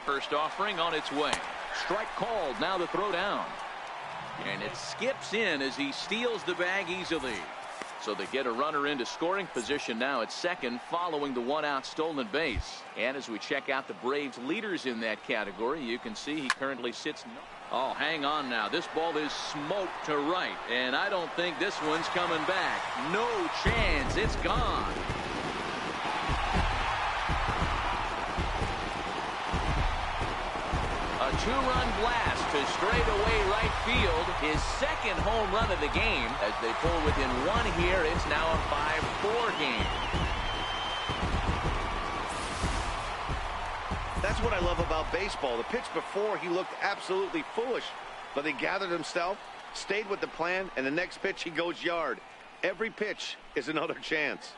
First offering on its way. Strike called. Now the throw down. And it skips in as he steals the bag easily. So they get a runner into scoring position now at second following the one-out stolen base. And as we check out the Braves leaders in that category, you can see he currently sits. Oh, hang on now. This ball is smoked to right. And I don't think this one's coming back. No chance. It's gone. A two-run blast to straightaway right field. His second home run of the game. As they pull within one here, it's now a 5-4 game. That's what I love about baseball. The pitch before, he looked absolutely foolish. But he gathered himself, stayed with the plan, and the next pitch he goes yard. Every pitch is another chance.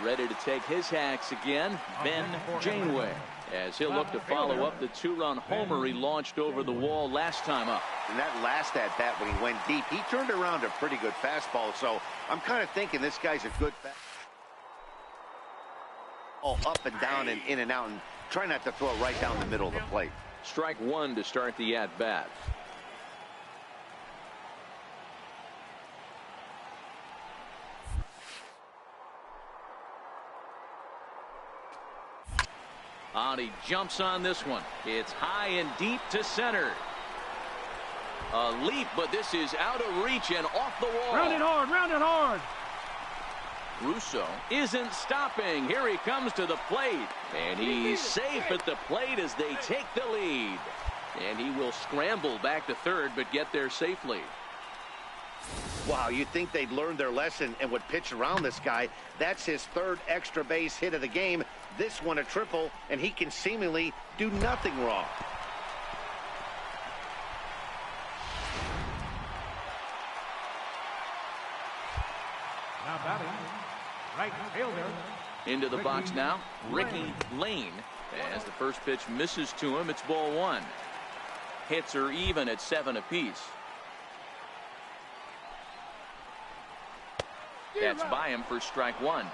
Ready to take his hacks again, Ben Janeway, as he'll look to follow up the two-run homer he launched over the wall last time up. And that last at-bat when he went deep, he turned around a pretty good fastball. So I'm kind of thinking this guy's a good fastball, up and down and in and out, and try not to throw it right down the middle of the plate. Strike one to start the at-bat. He jumps on this one. It's high and deep to center. A leap, but this is out of reach and off the wall. Round it hard, round it hard. Russo isn't stopping. Here he comes to the plate. And he's safe at the plate as they take the lead. And he will scramble back to third, but get there safely. Wow, you'd think they'd learned their lesson and would pitch around this guy. That's his third extra base hit of the game. This one a triple, and he can seemingly do nothing wrong. Now batting, right fielder. Into the box now, Ricky Lane. As the first pitch misses to him, it's ball one. Hits are even at 7 apiece. That's by him for strike one.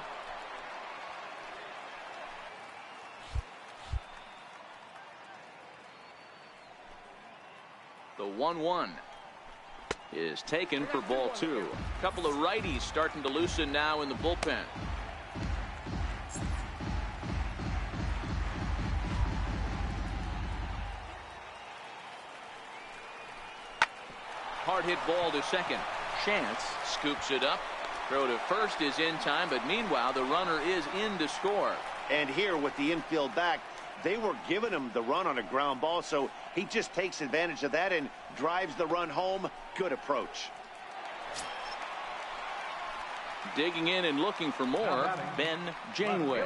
The 1-1 is taken for ball two. A couple of righties starting to loosen now in the bullpen. Hard hit ball to second. Chance scoops it up. Throw to first is in time, but meanwhile the runner is in to score. And here with the infield back, they were giving him the run on a ground ball, so he just takes advantage of that and drives the run home. Good approach. Digging in and looking for more, Ben Janeway.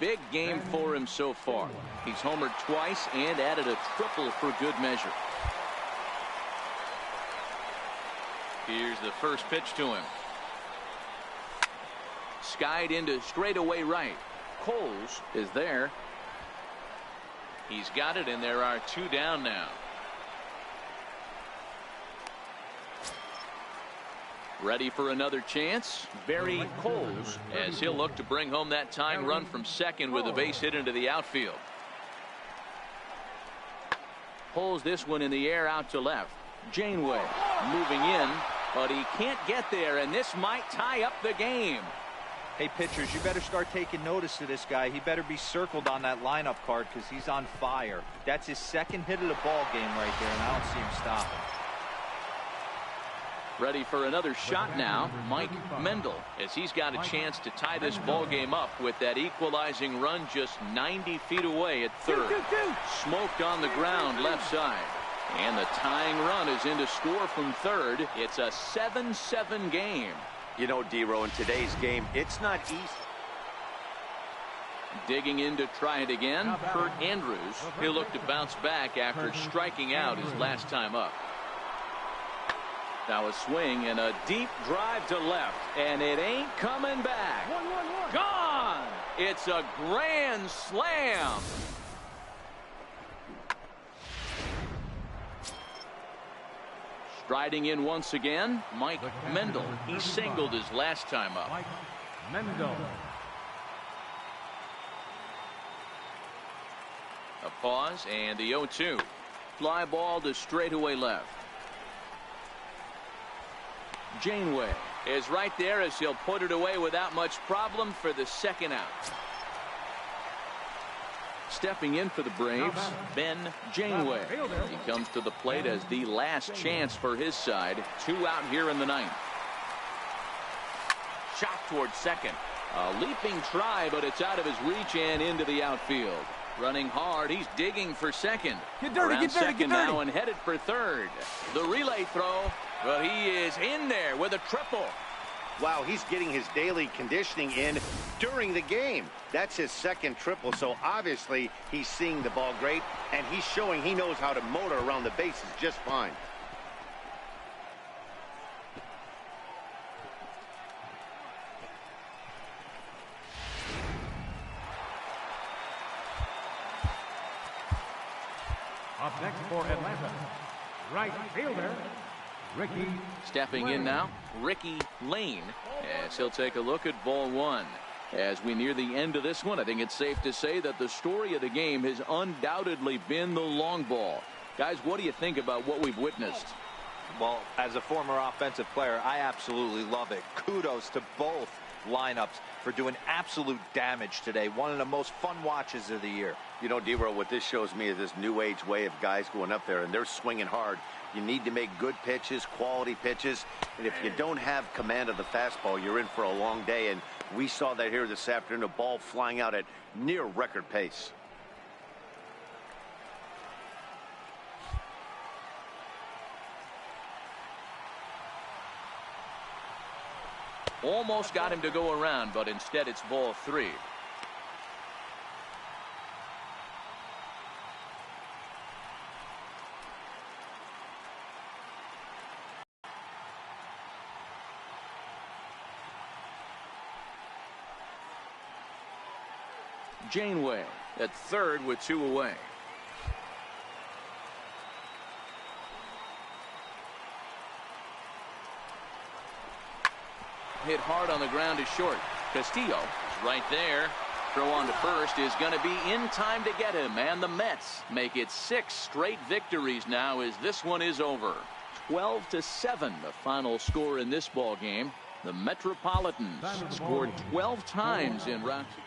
Big game for him so far. He's homered twice and added a triple for good measure. Here's the first pitch to him. Skied into straightaway right. Coles is there. He's got it, and there are two down now. Ready for another chance, Barry Coles, as he'll look to bring home that tying run from second with a base hit into the outfield. Pulls this one in the air out to left. Janeway moving in, but he can't get there, and this might tie up the game. Hey, pitchers, you better start taking notice of this guy. He better be circled on that lineup card because he's on fire. That's his second hit of the ball game right there, and I don't see him stopping. Ready for another shot now, Mike Mendel, as he's got a chance to tie this ball game up with that equalizing run just 90 feet away at third. Smoked on the ground left side. And the tying run is in to score from third. It's a 7-7 game. You know, D-Row, in today's game, it's not easy. Digging in to try it again, Kurt Andrews. He'll look to bounce back after striking out his last time up. Now a swing and a deep drive to left, and it ain't coming back. Gone! It's a grand slam. Striding in once again, Mike Mendel. He singled his last time up. Mike Mendel. A pause and the 0-2. Fly ball to straightaway left. Janeway is right there as he'll put it away without much problem for the second out. Stepping in for the Braves, Ben Janeway. He comes to the plate as the last chance for his side. 2 out here in the 9th. Shot towards second. A leaping try, but it's out of his reach and into the outfield. Running hard, he's digging for second. Get dirty, Around get dirty, second get dirty. now and headed for third. The relay throw, but he is in there with a triple. Wow, he's getting his daily conditioning in during the game. That's his second triple, so obviously he's seeing the ball great, and he's showing he knows how to motor around the bases just fine. Up next for Atlanta, right fielder, Ricky. Stepping in now, Ricky Lane, as he'll take a look at ball 1. As we near the end of this one, I think it's safe to say that the story of the game has undoubtedly been the long ball. Guys, what do you think about what we've witnessed? Well, as a former offensive player, I absolutely love it. Kudos to both lineups for doing absolute damage today. One of the most fun watches of the year. You know, D-Roll, what this shows me is this new age way of guys going up there, and they're swinging hard. You need to make good pitches, quality pitches, and if you don't have command of the fastball, you're in for a long day, and we saw that here this afternoon, a ball flying out at near record pace. Almost got him to go around, but instead it's ball 3. Janeway at third with 2 away. Hit hard on the ground is short. Castillo is right there. Throw on to first is going to be in time to get him, and the Mets make it 6 straight victories now as this one is over. 12-7 the final score in this ball game. The Metropolitans scored 12 times in round 2.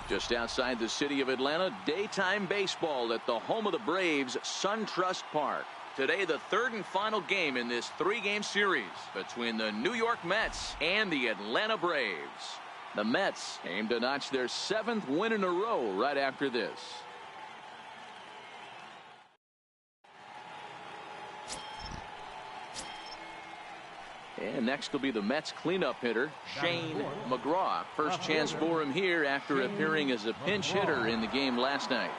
Just outside the city of Atlanta, daytime baseball at the home of the Braves, SunTrust Park. Today, the 3rd and final game in this 3-game series between the New York Mets and the Atlanta Braves. The Mets aim to notch their 7th win in a row right after this. And next will be the Mets cleanup hitter, Shane McGraw. First chance for him here after appearing as a pinch hitter in the game last night.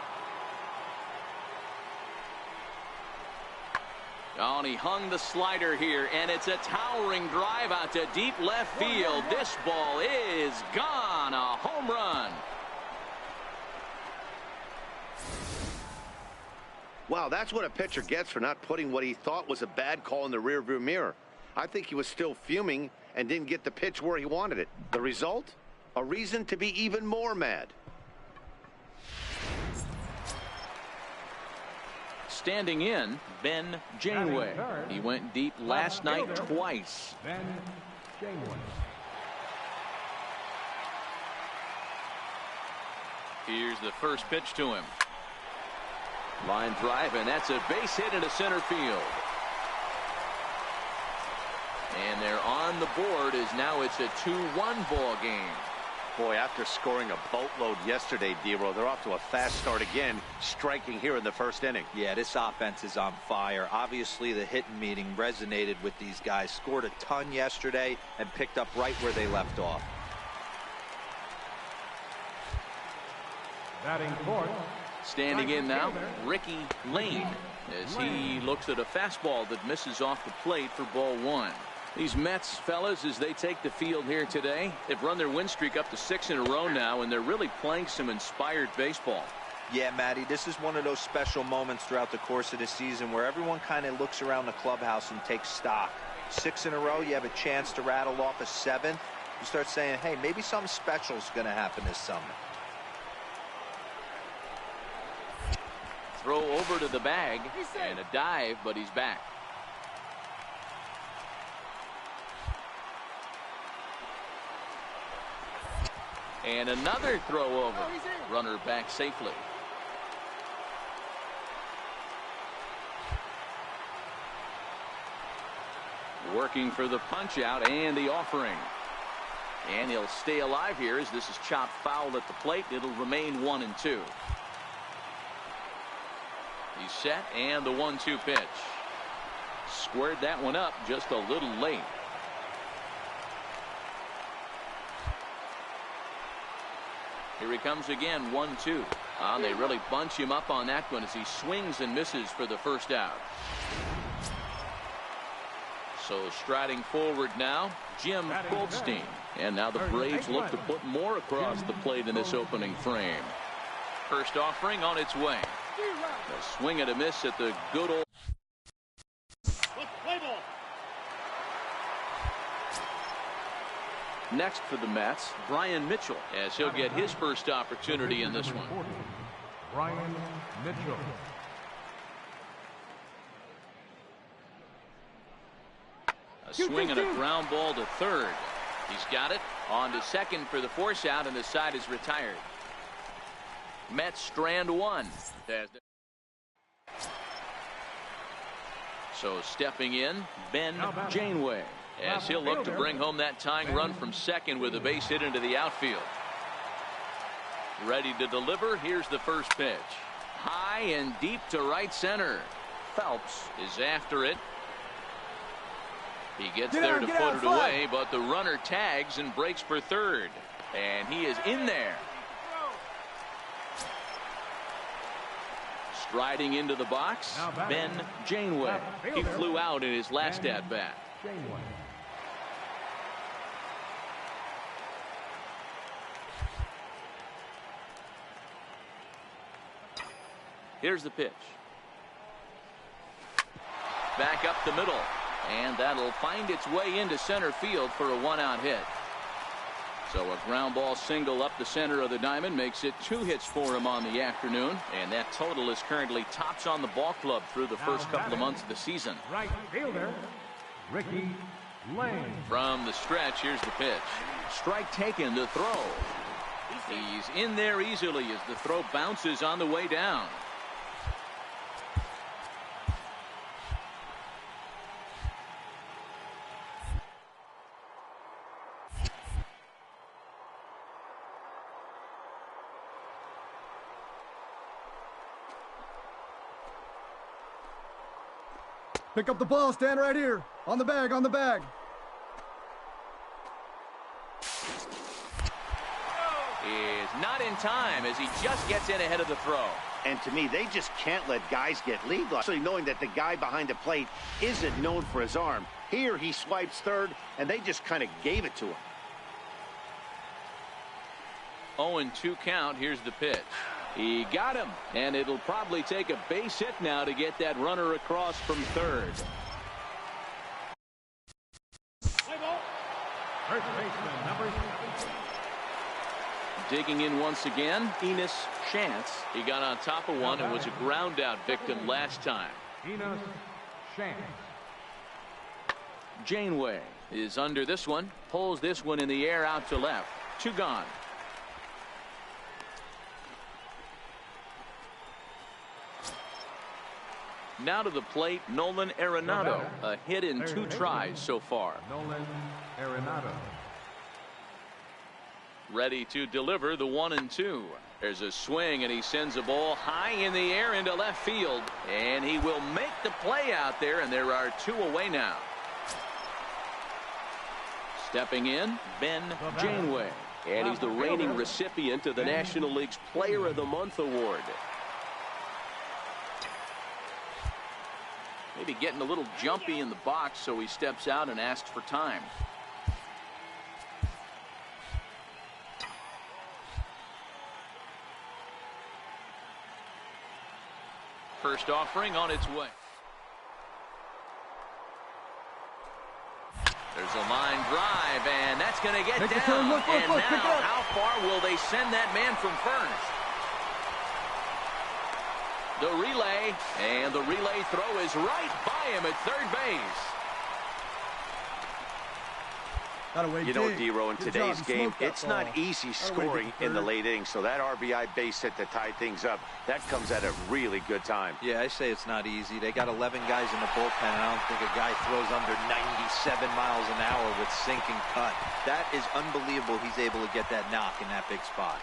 Oh, and he hung the slider here, and it's a towering drive out to deep left field. This ball is gone. A home run. Wow, that's what a pitcher gets for not putting what he thought was a bad call in the rearview mirror. I think he was still fuming and didn't get the pitch where he wanted it. The result? A reason to be even more mad. Standing in, Ben Janeway. He went deep last night twice. Ben Janeway. Here's the first pitch to him. Line drive, and that's a base hit into center field. And they're on the board as now it's a 2-1 ball game. Boy, after scoring a boatload yesterday, D-Roll, they're off to a fast start again, striking here in the first inning. Yeah, this offense is on fire. Obviously, the hitting meeting resonated with these guys. Scored a ton yesterday and picked up right where they left off. Batting fourth. Standing in now, Ricky Lane, as he looks at a fastball that misses off the plate for ball 1. These Mets, fellas, as they take the field here today, they've run their win streak up to 6 in a row now, and they're really playing some inspired baseball. Yeah, Matty, this is one of those special moments throughout the course of the season where everyone kind of looks around the clubhouse and takes stock. 6 in a row, you have a chance to rattle off a 7th. you start saying, hey, maybe something special is going to happen this summer. Throw over to the bag and a dive, but he's back. And another throw over. Runner back safely. Working for the punch out and the offering. And he'll stay alive here as this is chopped foul at the plate. It'll remain 1-2. He's set and the 1-2 pitch. Squared that one up just a little late. Here he comes again, 1-2. They really bunch him up on that one as he swings and misses for the first out. So striding forward now, Jim Goldstein. And now the Braves look to put more across the plate in this opening frame. First offering on its way. A swing and a miss at the good old. Next for the Mets, Brian Mitchell, as he'll get his first opportunity in this one. Brian Mitchell. A swing and a ground ball to third. He's got it. On to second for the force out, and the side is retired. Mets strand one. So stepping in, Ben Janeway, as he'll look to bring home that tying run from second with a base hit into the outfield. Ready to deliver. Here's the first pitch. High and deep to right center. Phelps is after it. He gets there to put it away, but the runner tags and breaks for third. And he is in there. Striding into the box, Ben Janeway. He flew out in his last at-bat. Here's the pitch. Back up the middle. And that'll find its way into center field for a one-out hit. So a ground ball single up the center of the diamond makes it 2 hits for him on the afternoon. And that total is currently tops on the ball club through the first couple of months of the season. Right fielder, Ricky Lane. From the stretch, here's the pitch. Strike taken to throw. He's in there easily as the throw bounces on the way down. Pick up the ball, stand right here. On the bag, on the bag. Is not in time as he just gets in ahead of the throw. And to me, they just can't let guys get lead loss, especially knowing that the guy behind the plate isn't known for his arm. Here he swipes third, and they just kind of gave it to him. 0-2 count. Here's the pitch. He got him, and it'll probably take a base hit now to get that runner across from third. First baseman, number 7. Digging in once again, Enos Shantz. He got on top of one and was a ground out victim last time. Enos Shantz. Janeway is under this one, pulls this one in the air out to left. 2 gone. Now to the plate, Nolan Arenado. A hit in 2 tries so far. Nolan Arenado. Ready to deliver the 1-2. There's a swing, and he sends a ball high in the air into left field. And he will make the play out there, and there are 2 away now. Stepping in, Ben Janeway. And he's the reigning recipient of the National League's Player of the Month award. Maybe getting a little jumpy in the box, so he steps out and asks for time. First offering on its way. There's a line drive, drive, and that's going to get Make the down. turn. Look, and pick it now, up. how far will they send that man from first? The relay, and the relay throw is right by him at third base. You know, D-Row, in today's game, it's not easy scoring in the late innings, so that RBI base hit to tie things up, that comes at a really good time. Yeah, I say it's not easy. They got 11 guys in the bullpen, and I don't think a guy throws under 97 miles an hour with sink and cut. That is unbelievable he's able to get that knock in that big spot.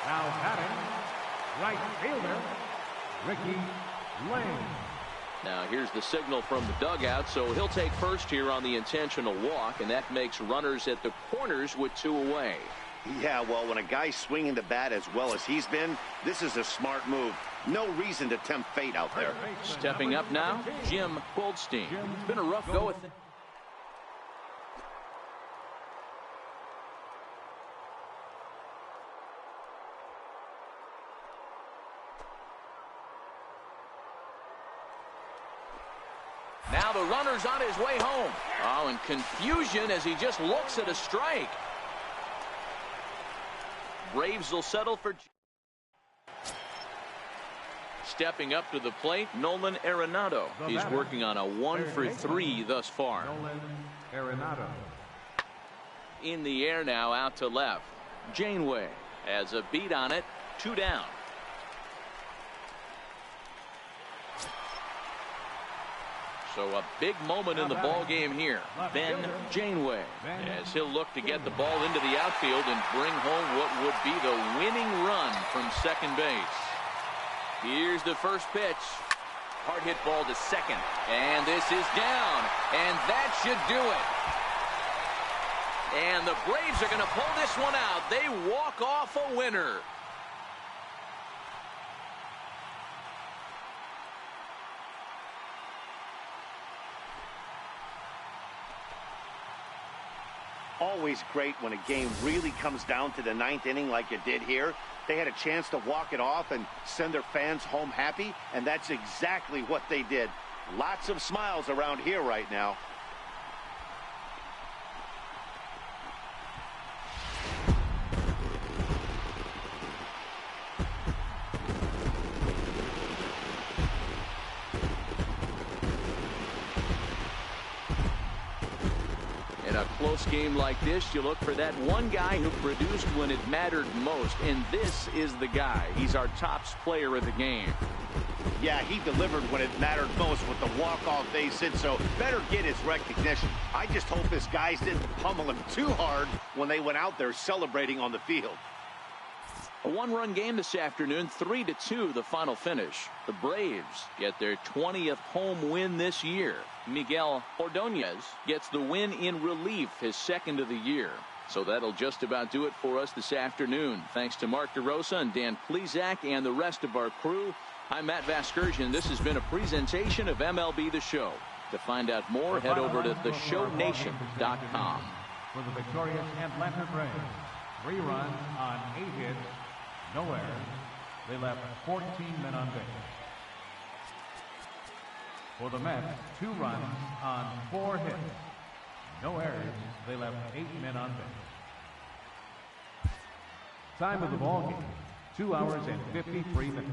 Now batting, right fielder, Ricky Lane. Now here's the signal from the dugout, so he'll take first here on the intentional walk, and that makes runners at the corners with 2 away. Yeah, well, when a guy's swinging the bat as well as he's been, this is a smart move. No reason to tempt fate out there. Stepping up now, Jim Goldstein. It's been a rough go with it. Now the runner's on his way home. Oh, and confusion as he just looks at a strike. Braves will settle for... Stepping up to the plate, Nolan Arenado. He's working on a 1-for-3 thus far. Nolan Arenado. In the air now, out to left. Janeway has a beat on it, 2 down. So a big moment in the ball game here. Ben Janeway, as he'll look to get the ball into the outfield and bring home what would be the winning run from second base. Here's the first pitch. Hard hit ball to second. And this is down. And that should do it. And the Braves are going to pull this one out. They walk off a winner. Always great when a game really comes down to the 9th inning like it did here. They had a chance to walk it off and send their fans home happy, and that's exactly what they did. Lots of smiles around here right now. In a close game like this, you look for that one guy who produced when it mattered most, and this is the guy. He's our top player of the game. Yeah, he delivered when it mattered most with the walk-off base hit, so better get his recognition. I just hope his guys didn't pummel him too hard when they went out there celebrating on the field. A 1-run game this afternoon, 3-2 the final finish. The Braves get their 20th home win this year. Miguel Ordonez gets the win in relief, his 2nd of the year. So that'll just about do it for us this afternoon. Thanks to Mark DeRosa and Dan Plesac and the rest of our crew. I'm Matt Vasgersian. This has been a presentation of MLB The Show. To find out more, head over to theshownation.com. For the victorious Atlanta Braves, 3 runs on 8 hits, no errors. They left 14 men on base. For the Mets, 2 runs on 4 hits, no errors. They left 8 men on base. Time of the ball game, 2 hours and 53 minutes.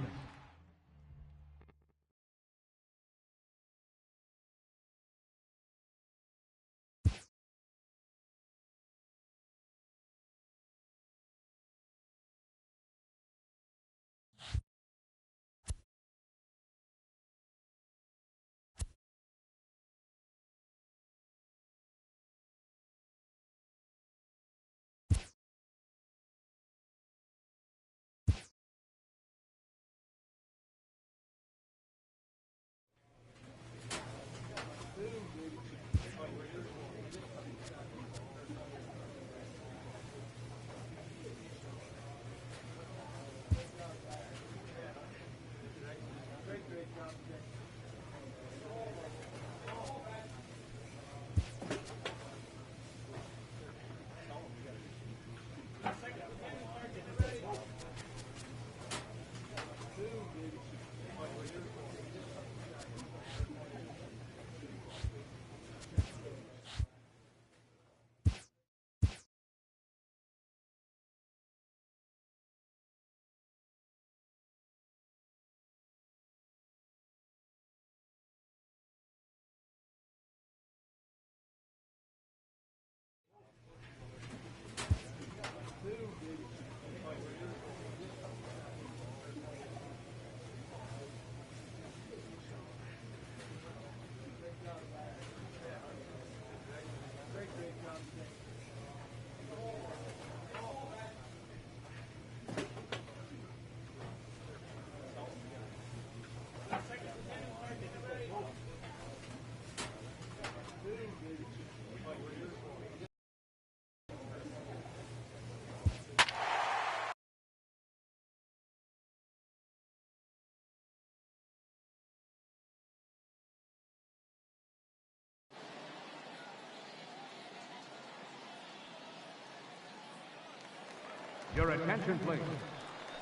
Your attention, please.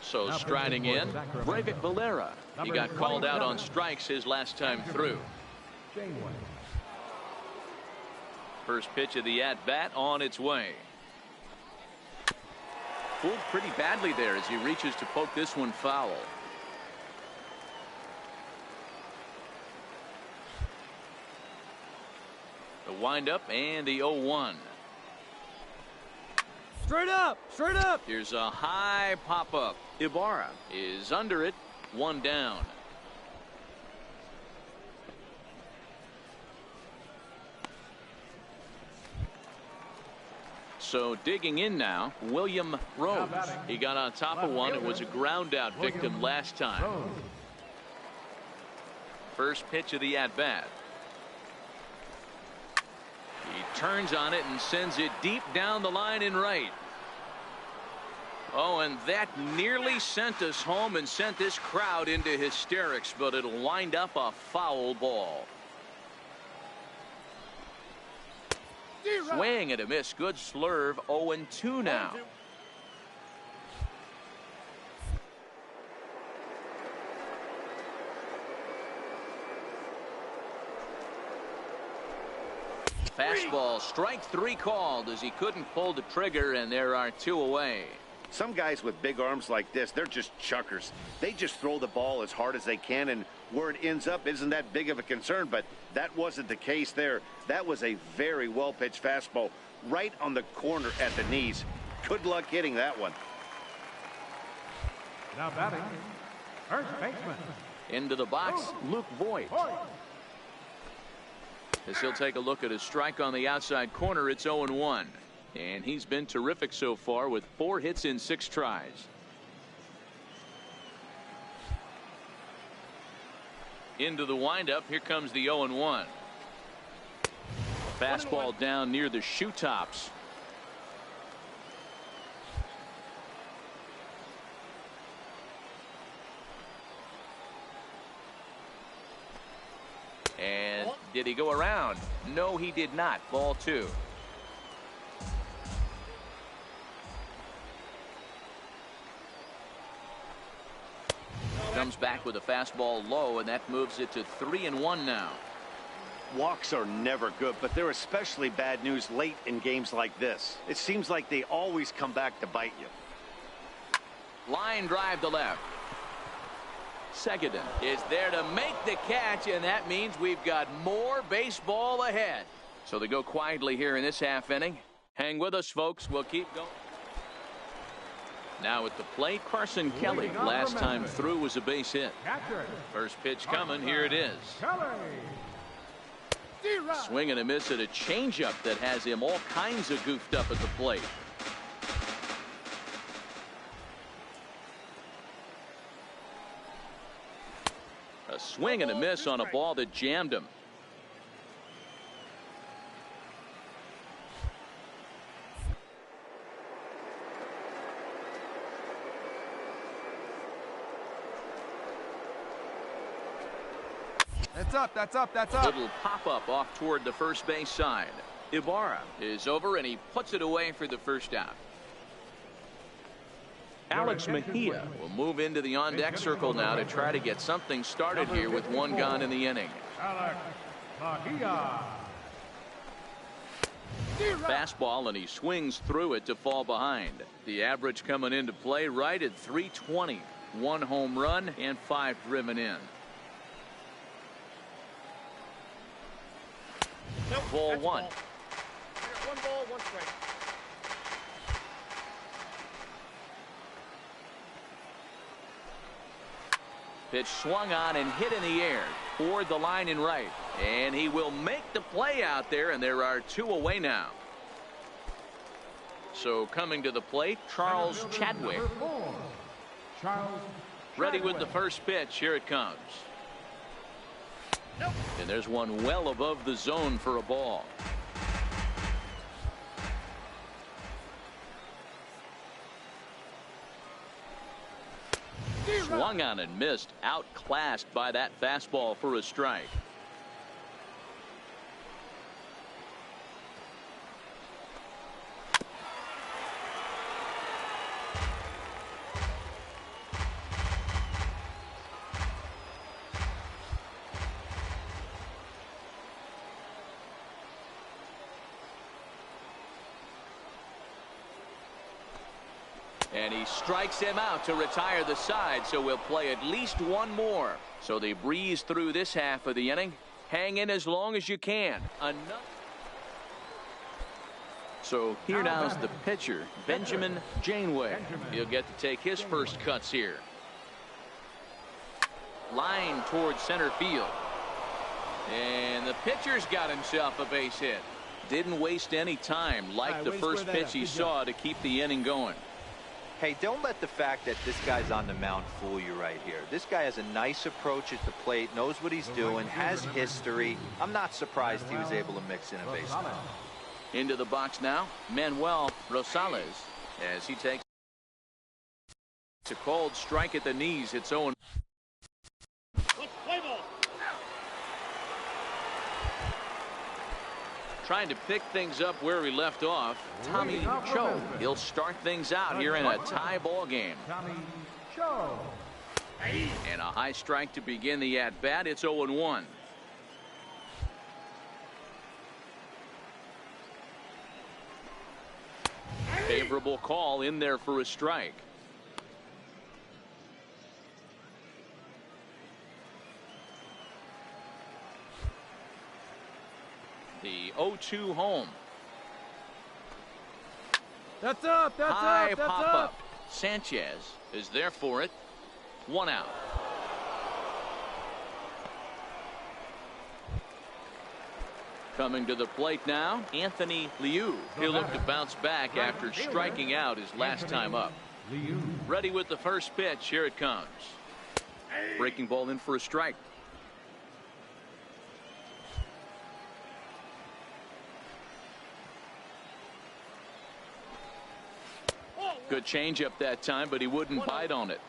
So striding in, Breivik Valera. He got called out on strikes his last time through. Janeway. First pitch of the at-bat on its way. Fooled pretty badly there as he reaches to poke this one foul. The windup and the 0-1. Straight up! Straight up! Here's a high pop-up. Ibarra is under it. One down. So digging in now, Mlb Rtts. He got on top of one. It was a ground out victim last time. First pitch of the at-bat. He turns on it and sends it deep down the line in right. Oh, and that nearly sent us home and sent this crowd into hysterics, but it'll wind up a foul ball. Swing and a miss. Good slurve. 0-2 now. Fastball, strike 3 called as he couldn't pull the trigger, and there are 2 away. Some guys with big arms like this, they're just chuckers. They just throw the ball as hard as they can, and where it ends up isn't that big of a concern, but that wasn't the case there. That was a very well-pitched fastball right on the corner at the knees. Good luck hitting that one. Now batting, first baseman. Into the box, Luke Voigt. As he'll take a look at his strike on the outside corner, it's 0-1. And he's been terrific so far with 4 hits in 6 tries. Into the windup, here comes the 0-1. Fastball down near the shoe tops. And did he go around? No, he did not. Ball 2. Comes back with a fastball low, and that moves it to 3-1 now. Walks are never good, but they're especially bad news late in games like this. It seems like they always come back to bite you. Line drive to left. Seguin is there to make the catch, and that means we've got more baseball ahead. So they go quietly here in this half inning. Hang with us, folks. We'll keep going. Now at the plate, Carson Kelly. Last time through was a base hit. First pitch coming. Here it is. Swing and a miss at a changeup that has him all kinds of goofed up at the plate. A swing and a miss on a ball that jammed him. That's up, that's up, that's up. Little pop-up off toward the first base side. Ibarra is over, and he puts it away for the first out. Alex Mejia will move into the on-deck circle now to try to get something started here with 1 gone in the inning. Alex Mejia. Fastball, and he swings through it to fall behind. The average coming into play right at 320. 1 home run and 5 driven in. Nope, Ball that's 1. Ball. 1 ball, 1 strike. Pitch swung on and hit in the air toward the line in right, and he will make the play out there, and there are 2 away now. So coming to the plate, Charles Chadwick. Ready with the first pitch. Here it comes. Nope. And there's one well above the zone for a ball. Swung on and missed, outclassed by that fastball for a strike. And he strikes him out to retire the side, so we'll play at least one more. So they breeze through this half of the inning. Hang in as long as you can. So here now is the pitcher, Benjamin Janeway. He'll get to take his first cuts here. Line towards center field. And the pitcher's got himself a base hit. Didn't waste any time like the first pitch he saw to keep the inning going. Hey, don't let the fact that this guy's on the mound fool you right here. This guy has a nice approach at the plate, knows what he's doing, has history. I'm not surprised he was able to mix in a base hit. Into the box now, Mlb Rtts as he takes a cold strike at the knees. It's 0. Trying to pick things up where we left off. Tommy Cho. He'll start things out here in a tie ball game. Tommy Cho. And a high strike to begin the at-bat. It's 0-1. Favorable call in there for a strike. The 0-2 home. That's up. That's High up. That's pop up. up. Sanchez is there for it. 1 out. Coming to the plate now, Anthony Liu. He'll look to bounce back after striking out his last time up. Ready with the first pitch. Here it comes. Breaking ball in for a strike. Good changeup that time, but he wouldn't bite on it.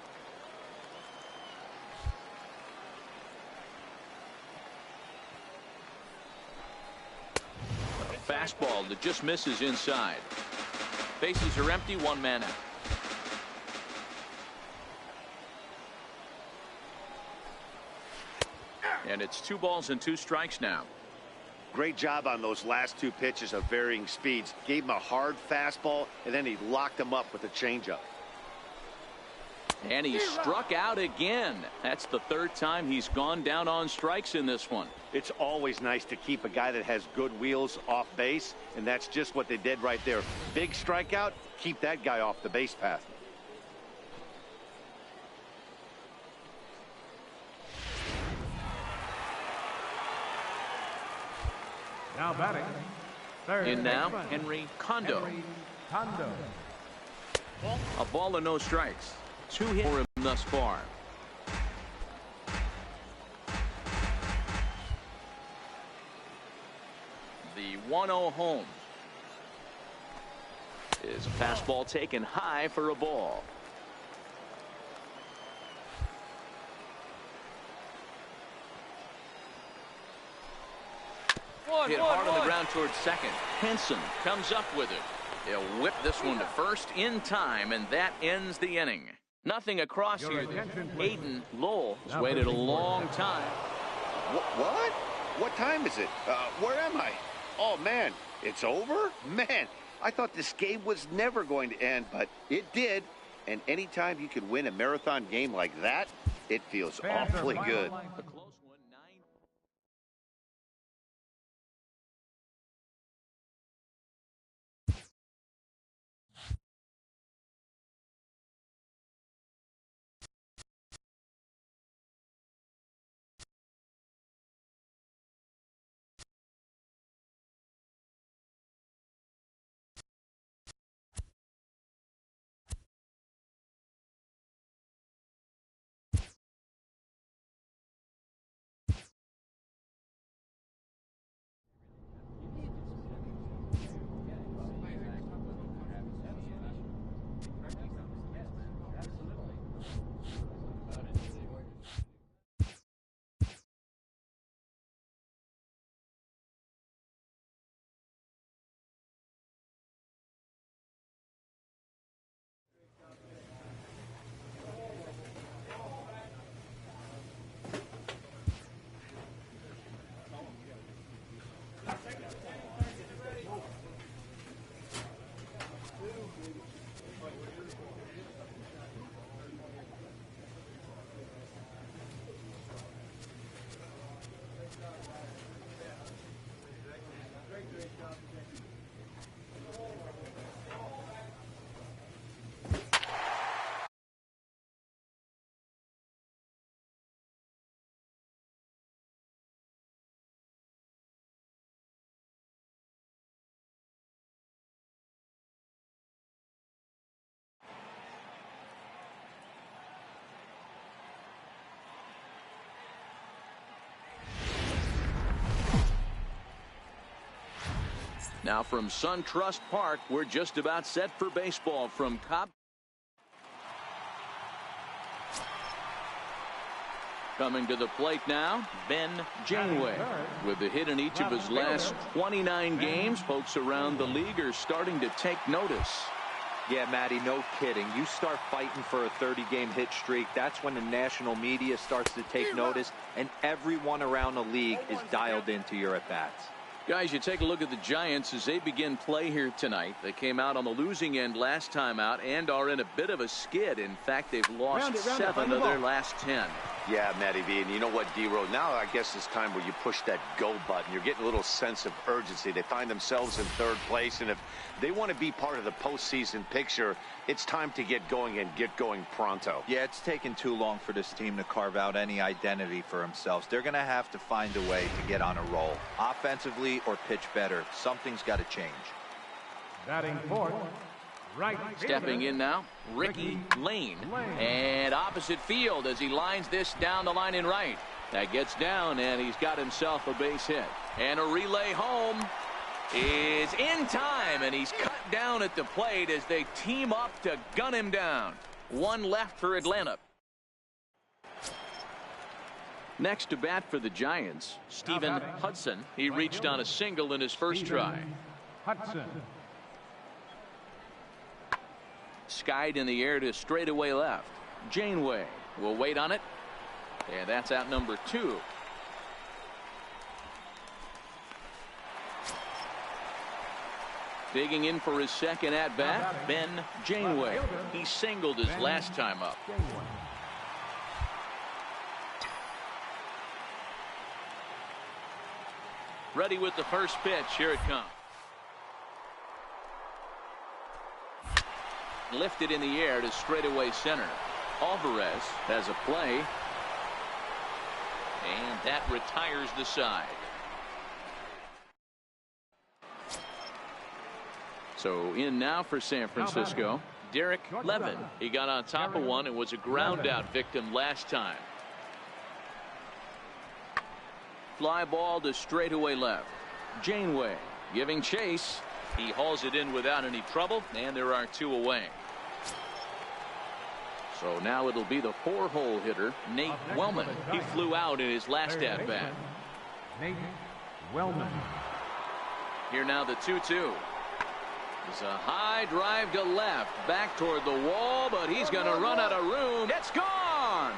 A fastball that just misses inside. Bases are empty, 1 man out. And it's 2 balls and 2 strikes now. Great job on those last 2 pitches of varying speeds. Gave him a hard fastball, and then he locked him up with a changeup. And he struck out again. That's the 3rd time he's gone down on strikes in this one. It's always nice to keep a guy that has good wheels off base, and that's just what they did right there. Big strikeout, keep that guy off the base path. Now batting. Third In now, baseman, Henry Kondo. Henry Kondo. A ball and no strikes. 2 hits for him thus far. The 1-0 home. Is a fastball taken high for a ball. Hit hard on the ground towards second. Henson comes up with it. He'll whip this one to first in time, and that ends the inning. Nothing across here. Aiden Lowell has waited a long time. What? What time is it? Where am I? Oh, man, it's over? Man, I thought this game was never going to end, but it did. And anytime you can win a marathon game like that, it feels awfully good. Now from SunTrust Park, we're just about set for baseball from Cobb. Coming to the plate now, Ben Janeway. With the hit in each of his last 29 games, folks around the league are starting to take notice. Yeah, Matty, no kidding. You start fighting for a 30-game hit streak, that's when the national media starts to take notice, and everyone around the league is dialed into your at-bats. Guys, you take a look at the Giants as they begin play here tonight. They came out on the losing end last time out and are in a bit of a skid. In fact, they've lost 7 of their last 10. Yeah, Matty V, and you know what, D-Row, now I guess it's time where you push that go button. You're getting a little sense of urgency. They find themselves in 3rd place, and if they want to be part of the postseason picture, it's time to get going and get going pronto. Yeah, it's taken too long for this team to carve out any identity for themselves. They're going to have to find a way to get on a roll. Offensively or pitch better, something's got to change. Batting fourth, right. Stepping in now, Ricky Lane. And opposite field as he lines this down the line in right. That gets down, and he's got himself a base hit. And a relay home is in time, and he's cut down at the plate as they team up to gun him down. 1 left for Atlanta. Next to bat for the Giants, Stephen Hudson. He reached on a single in his first try. Hudson. Skied in the air to straightaway left. Janeway will wait on it, and that's out number 2. Digging in for his second at bat, Ben Janeway. He singled his last time up. Ready with the first pitch. Here it comes. Lifted in the air to straightaway center. Alvarez has a play, and that retires the side. So in now for San Francisco, Derek Levin. He got on top of one and was a ground out victim last time. Fly ball to straightaway left. Janeway giving chase. He hauls it in without any trouble, and there are 2 away. So now it'll be the 4-hole hitter, Nate Wellman. He flew out in his last at bat. Nate Wellman. Here now the 2-2. It's a high drive to left, back toward the wall, but he's going to run out of room. It's gone.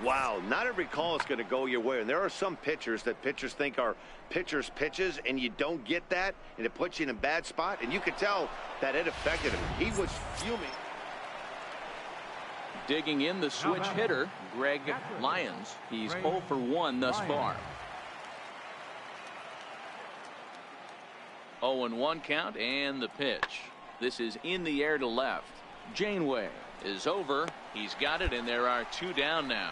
Wow, not every call is going to go your way, and there are some pitchers that pitchers think are pitchers' pitches, and you don't get that, and it puts you in a bad spot, and you could tell that it affected him. He was fuming. Digging in the switch hitter, Greg Lyons. He's 0 for 1 thus far. 0-1 count, and the pitch. This is in the air to left. Janeway is over. He's got it, and there are 2 down now.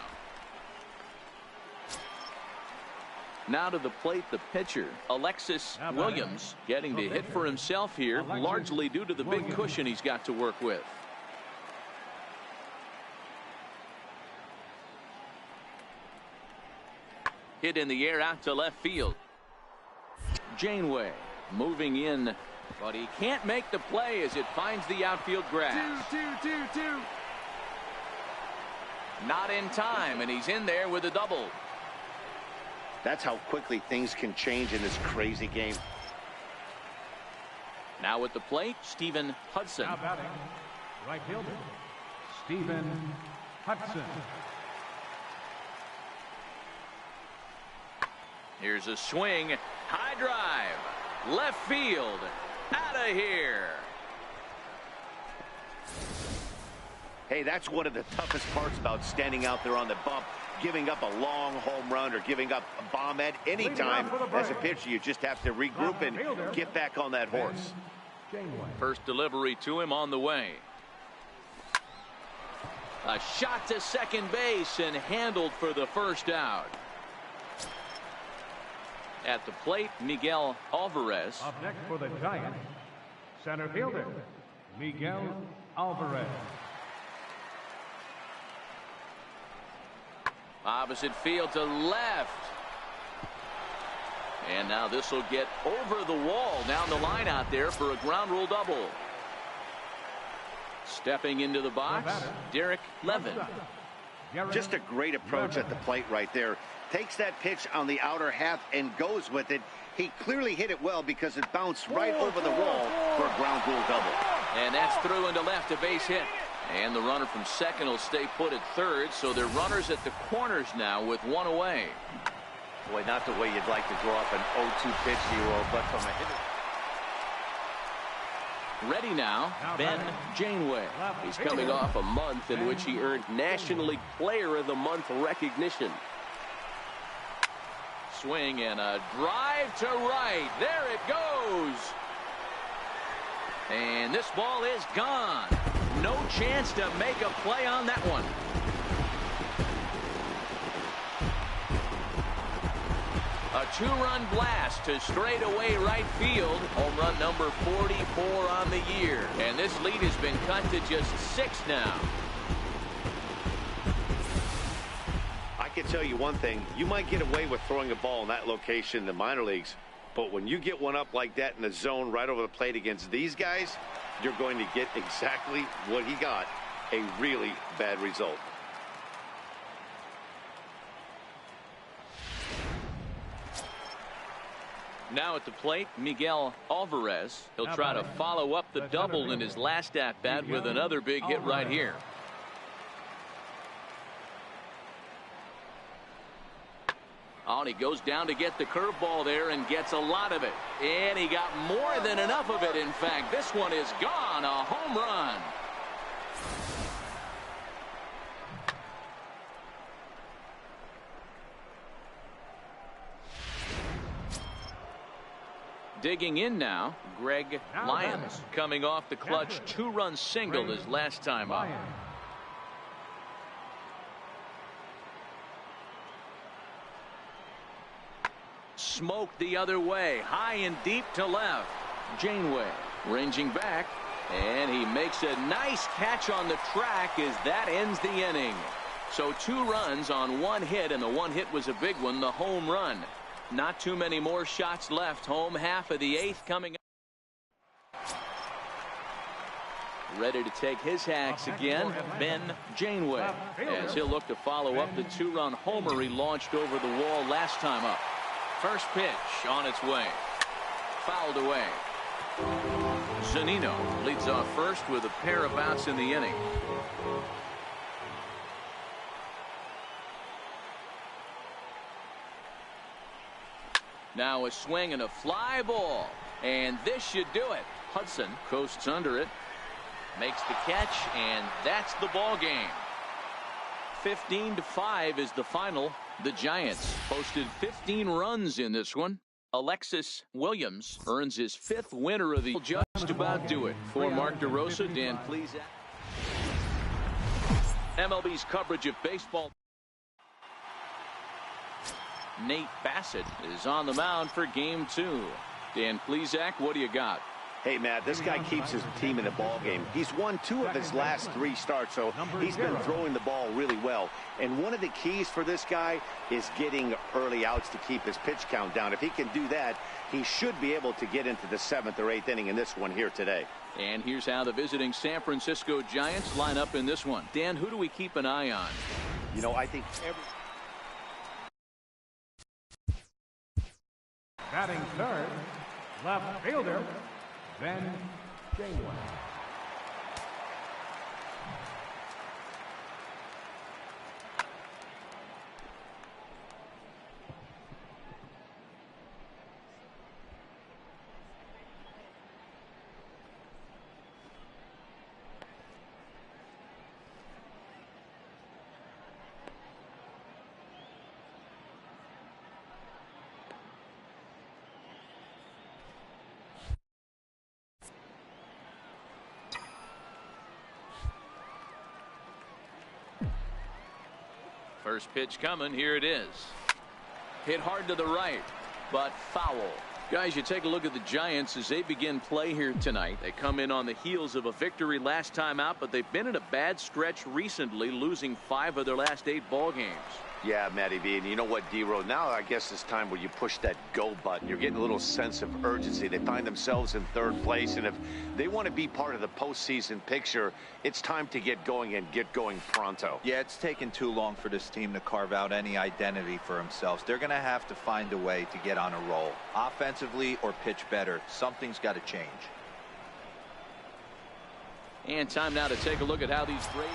Now to the plate, the pitcher, Alexis Williams, getting to hit for himself here, largely due to the big cushion he's got to work with. Hit in the air out to left field. Janeway moving in, but he can't make the play as it finds the outfield grass. Two. Not in time, and he's in there with a double. That's how quickly things can change in this crazy game. Now at the plate, Stephen Hudson. Now batting, right fielder, Stephen Hudson. Here's a swing, high drive, left field, out of here. Hey, that's one of the toughest parts about standing out there on the bump. Giving up a long home run or giving up a bomb at any time as a pitcher, you just have to regroup and get back on that horse. First delivery to him on the way. A shot to second base and handled for the first out. At the plate, Miguel Alvarez. Up next for the Giants, center fielder, Miguel Alvarez. Opposite field to left. And now this will get over the wall down the line out there for a ground rule double. Stepping into the box, Derek Levin. Just a great approach at the plate right there. Takes that pitch on the outer half and goes with it. He clearly hit it well because it bounced right over the wall for a ground rule double. And that's through into left, a base hit. And the runner from second will stay put at third, so they're runners at the corners now with one away. Boy, not the way you'd like to draw up an 0-2 pitch to you, but from a hitter. Ready now, Ben Janeway. He's coming off a month in which he earned National League Player of the Month recognition. Swing and a drive to right. There it goes. And this ball is gone. No chance to make a play on that one. A two-run blast to straightaway right field. Home run number 44 on the year. And this lead has been cut to just 6 now. I can tell you one thing. You might get away with throwing a ball in that location in the minor leagues, but when you get one up like that in the zone right over the plate against these guys, you're going to get exactly what he got, a really bad result. Now at the plate, Miguel Alvarez. He'll try to follow up the double in his last at-bat with another big hit right here. Oh, and he goes down to get the curveball there and gets a lot of it. And he got more than enough of it, in fact. This one is gone, a home run. Digging in now, Greg Lyons, coming off the clutch two-run single his last time up. Smoked the other way, high and deep to left. Janeway ranging back, and he makes a nice catch on the track as that ends the inning. So 2 runs on 1 hit, and the 1 hit was a big one, the home run. Not too many more shots left. Home half of the 8th coming up. Ready to take his hacks again, Ben Janeway, as he'll look to follow up the 2-run homer he launched over the wall last time up. First pitch on its way. Fouled away. Zunino leads off first with a pair of outs in the inning. Now a swing and a fly ball. And this should do it. Hudson coasts under it. Makes the catch, and that's the ball game. 15-5 is the final. The Giants posted 15 runs in this one. Alexis Williams earns his 5th winner of the just about do it. For Mark DeRosa, Dan Plesac. MLB's coverage of baseball. Nate Bassett is on the mound for game 2. Dan Plesac, what do you got? Hey, Matt, this guy keeps his team in the ball game. He's won 2 of his last 3 starts, so he's been throwing the ball really well. And one of the keys for this guy is getting early outs to keep his pitch count down. If he can do that, he should be able to get into the 7th or 8th inning in this one here today. And here's how the visiting San Francisco Giants line up in this one. Dan, who do we keep an eye on? You know, I think Batting third, left fielder, Ben Janeway. First pitch coming. Here it is. Hit hard to the right, but foul. Guys, you take a look at the Giants as they begin play here tonight. They come in on the heels of a victory last time out, but they've been in a bad stretch recently, losing 5 of their last 8 ball games. Yeah, Matty B, and you know what, D-Row, now I guess it's time where you push that go button. You're getting a little sense of urgency. They find themselves in 3rd place, and if they want to be part of the postseason picture, it's time to get going and get going pronto. Yeah, it's taken too long for this team to carve out any identity for themselves. They're going to have to find a way to get on a roll, offensively or pitch better. Something's got to change. And time now to take a look at how these great...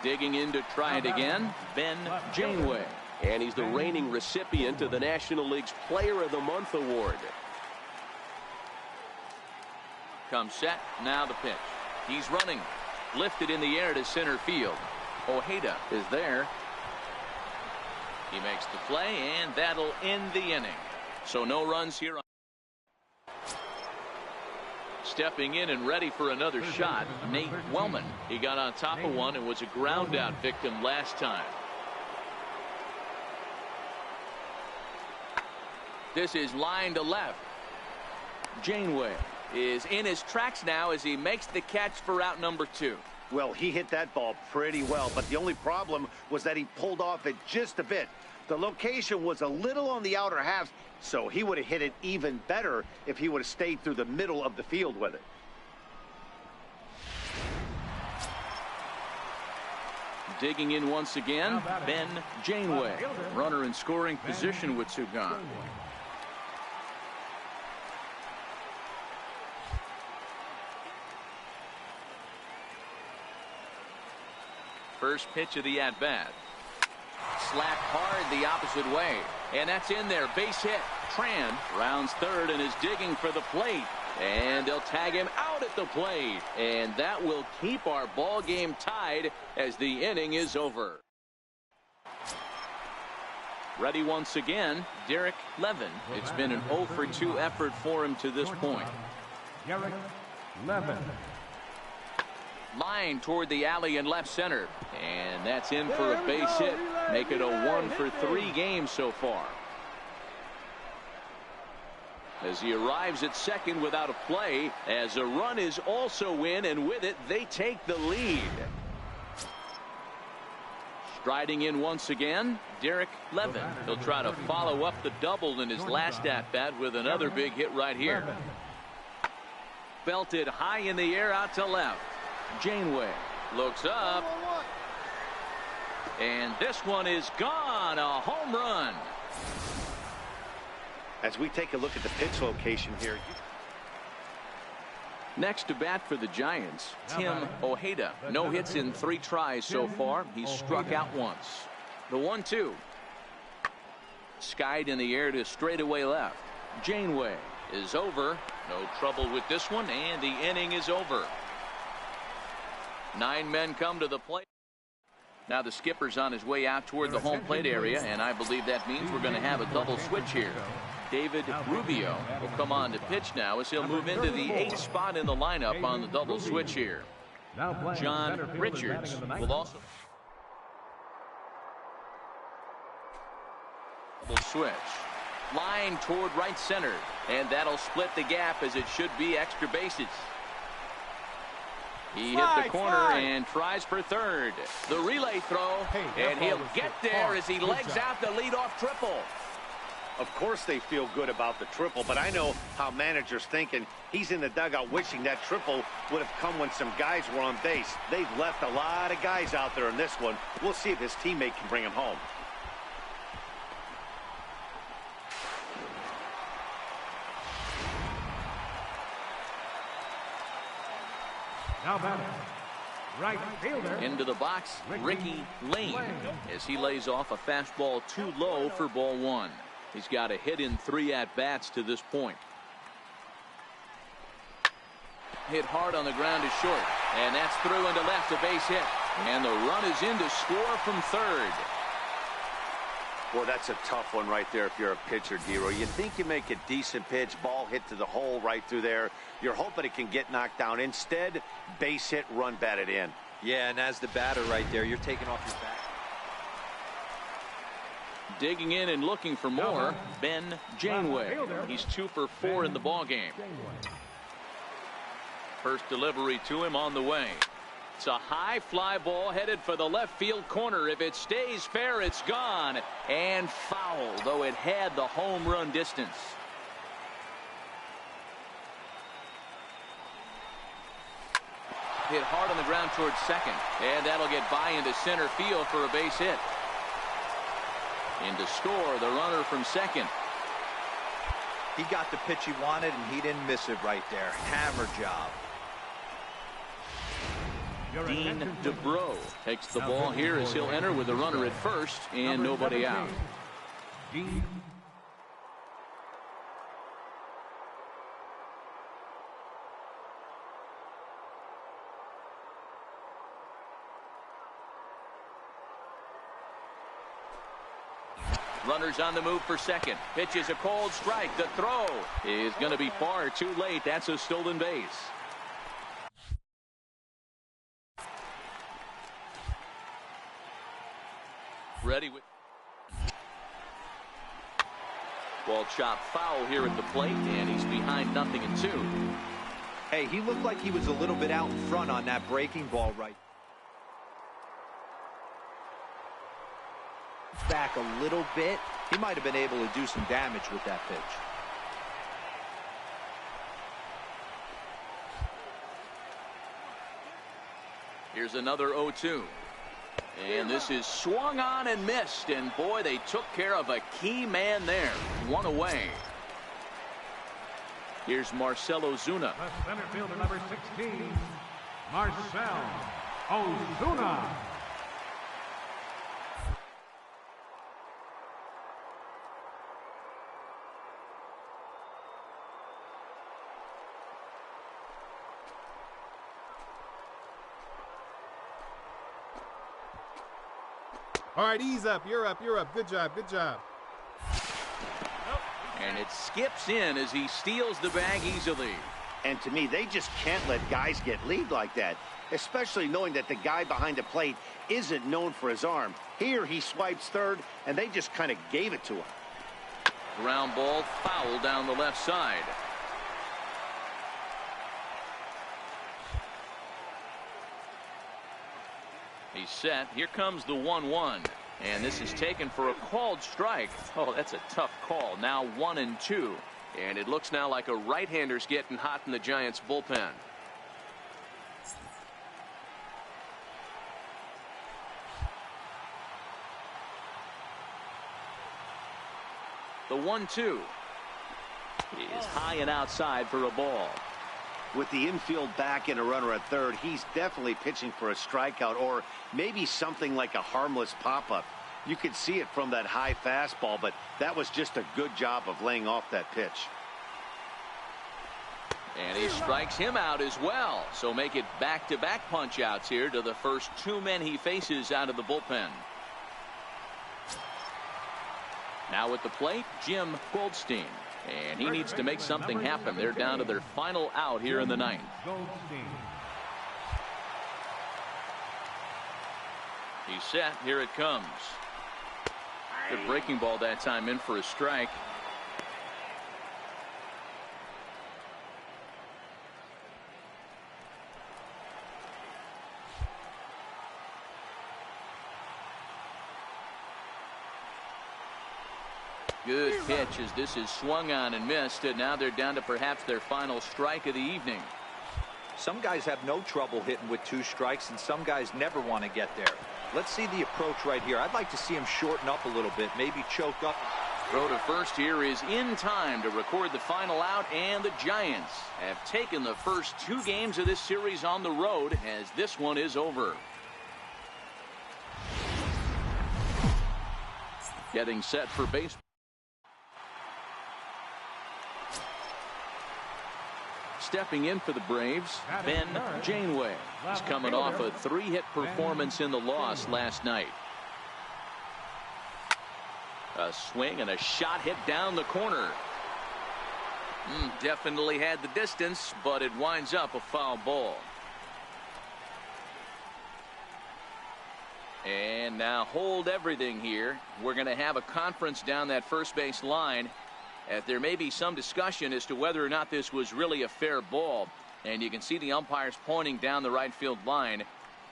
Digging in to try it again, Ben Janeway. And he's the reigning recipient of the National League's Player of the Month award. Comes set, now the pitch. He's running, lifted in the air to center field. Ojeda is there. He makes the play, and that'll end the inning. So no runs here. Stepping in and ready for another shot, Nate Wellman. He got on top of one and was a ground out victim last time. This is line to left. Janeway is in his tracks now as he makes the catch for out number 2. Well, he hit that ball pretty well, but the only problem was that he pulled off it just a bit. The location was a little on the outer half, so he would have hit it even better if he would have stayed through the middle of the field with it. Digging in once again, Ben Janeway. Runner in scoring position with 2 gone. First pitch of the at-bat. Slapped hard the opposite way. And that's in there. Base hit. Tran rounds 3rd and is digging for the plate. And they'll tag him out at the plate. And that will keep our ball game tied as the inning is over. Ready once again, Derek Levin. It's been an 0 for 2 effort for him to this point. Derek Levin. Line toward the alley in left center. And that's in for a base hit. Make it a 1 for 3 game so far. As he arrives at second without a play, as a run is also in, and with it, they take the lead. Striding in once again, Derek Levin. He'll try to follow up the double in his last at-bat with another big hit right here. Belted high in the air out to left. Janeway looks up. And this one is gone. A home run. As we take a look at the pitch location here. Next to bat for the Giants, Tim Ojeda. No hits in 3 tries so far. He's struck out once. The 1-2. Skied in the air to straightaway left. Janeway is over. No trouble with this one, and the inning is over. 9 men come to the plate. Now the skipper's on his way out toward the home plate area, and I believe that means we're going to have a double switch here. David Rubio will come on to pitch now as he'll move into the 8th spot in the lineup on the double switch here. John Richards will also double switch. Line toward right center, and that'll split the gap as it should be extra bases. He hit the corner and tries for 3rd. The relay throw, and he'll get there as he legs out the leadoff triple. Of course they feel good about the triple, but I know how managers think, and he's in the dugout wishing that triple would have come when some guys were on base. They've left a lot of guys out there in this one. We'll see if his teammate can bring him home. Now batting, right fielder. Into the box, Ricky Lane, as he lays off a fastball too low for ball 1. He's got a hit in 3 at-bats to this point. Hit hard on the ground is short, and that's through into left, a base hit. And the run is in to score from 3rd. Well, that's a tough one right there if you're a pitcher, D-Row. You think you make a decent pitch, ball hit to the hole right through there. You're hoping it can get knocked down. Instead, base hit, run batted in. Yeah, and as the batter right there, you're taking off your back. Digging in and looking for more, Ben Janeway. He's 2 for 4 in the ballgame. First delivery to him on the way. It's a high fly ball headed for the left field corner. If it stays fair, it's gone. And foul, though it had the home run distance. Hit hard on the ground towards second. And that'll get by into center field for a base hit. In to score, the runner from second. He got the pitch he wanted, and he didn't miss it right there. Hammer job. Dean DeBro takes the ball here as he'll enter with a runner at first and nobody out. Runners on the move for second. Pitch is a cold strike. The throw is going to be far too late. That's a stolen base. Ready with ball chop foul here at the plate, and he's behind 0-2. Hey, he looked like he was a little bit out in front on that breaking ball right. Back a little bit, he might have been able to do some damage with that pitch. Here's another 0-2. And this is swung on and missed. And boy, they took care of a key man there. 1 away. Here's Marcell Ozuna. The center fielder, number 16, Marcell Ozuna. All right, ease up. You're up. You're up. Good job. Good job. And it skips in as he steals the bag easily. And to me, they just can't let guys get lead like that, especially knowing that the guy behind the plate isn't known for his arm. Here he swipes third, and they just kind of gave it to him. Ground ball foul down the left side. He's set. Here comes the 1-1. And this is taken for a called strike. Oh, that's a tough call. Now 1-2. And it looks now like a right-hander's getting hot in the Giants' bullpen. The 1-2 is high and outside for a ball. With the infield back and a runner at third, he's definitely pitching for a strikeout or maybe something like a harmless pop-up. You could see it from that high fastball, but that was just a good job of laying off that pitch. And he strikes him out as well. So make it back-to-back punch-outs here to the first 2 men he faces out of the bullpen. Now at the plate, Jim Goldstein. And he needs to make something happen. They're down to their final out here in the 9th. He's set. Here it comes. Good breaking ball that time, in for a strike. Good pitch as this is swung on and missed, and now they're down to perhaps their final strike of the evening. Some guys have no trouble hitting with 2 strikes, and some guys never want to get there. Let's see the approach right here. I'd like to see him shorten up a little bit, maybe choke up. Throw to first here is in time to record the final out, and the Giants have taken the first 2 games of this series on the road as this one is over. Getting set for baseball. Stepping in for the Braves, Ben Janeway. He's coming off a 3-hit performance in the loss last night. A swing and a shot hit down the corner. Definitely had the distance, but it winds up a foul ball. And now hold everything here. We're going to have a conference down that first base line, as there may be some discussion as to whether or not this was really a fair ball. And you can see the umpires pointing down the right field line.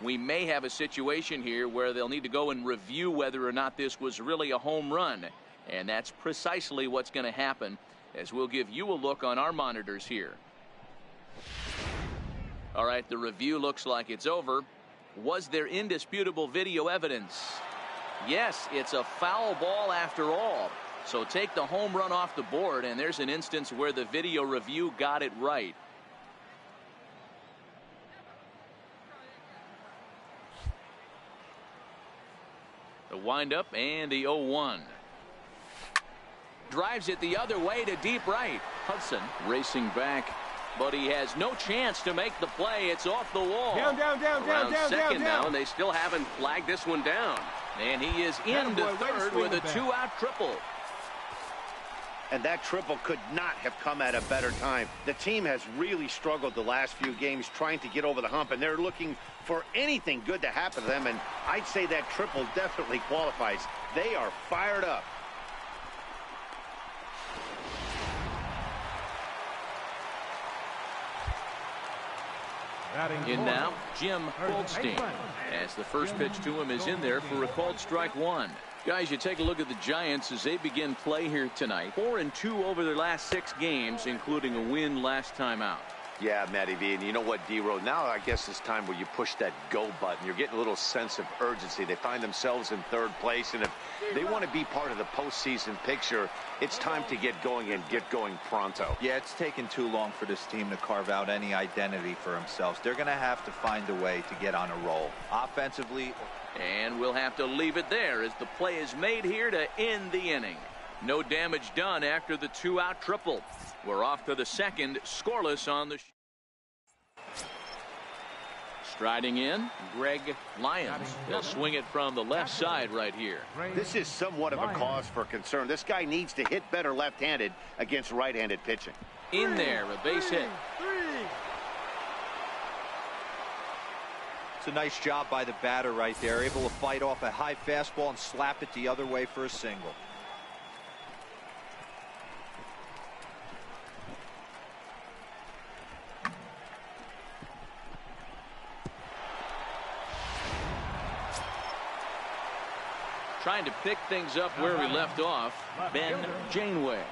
We may have a situation here where they'll need to go and review whether or not this was really a home run. And that's precisely what's going to happen, as we'll give you a look on our monitors here. All right, the review looks like it's over. Was there indisputable video evidence? Yes, it's a foul ball after all. So take the home run off the board, and there's an instance where the video review got it right. The windup and the 0-1. Drives it the other way to deep right. Hudson racing back, but he has no chance to make the play. It's off the wall. Down, second down. now, and they still haven't flagged this one down. And he is into third with a two-out triple. And that triple could not have come at a better time. The team has really struggled the last few games trying to get over the hump, and they're looking for anything good to happen to them, and I'd say that triple definitely qualifies. They are fired up. In now, Jim Goldstein, as the first pitch to him is in there for a called strike one. Guys, you take a look at the Giants as they begin play here tonight. 4-2 over their last 6 games, including a win last time out. Yeah, Matty V, and you know what, D-Row, now I guess it's time where you push that go button. You're getting a little sense of urgency. They find themselves in third place, and if they want to be part of the postseason picture, it's time to get going and get going pronto. Yeah, it's taken too long for this team to carve out any identity for themselves. They're going to have to find a way to get on a roll, offensively. And we'll have to leave it there as the play is made here to end the inning. No damage done after the two-out triple. We're off to the second, scoreless on the. Striding in, Greg Lyons. They'll swing it from the left side right here. This is somewhat of a cause for concern. This guy needs to hit better left-handed against right-handed pitching. In there, a base hit. It's a nice job by the batter right there, able to fight off a high fastball and slap it the other way for a single. Trying to pick things up where we left off, Ben Janeway.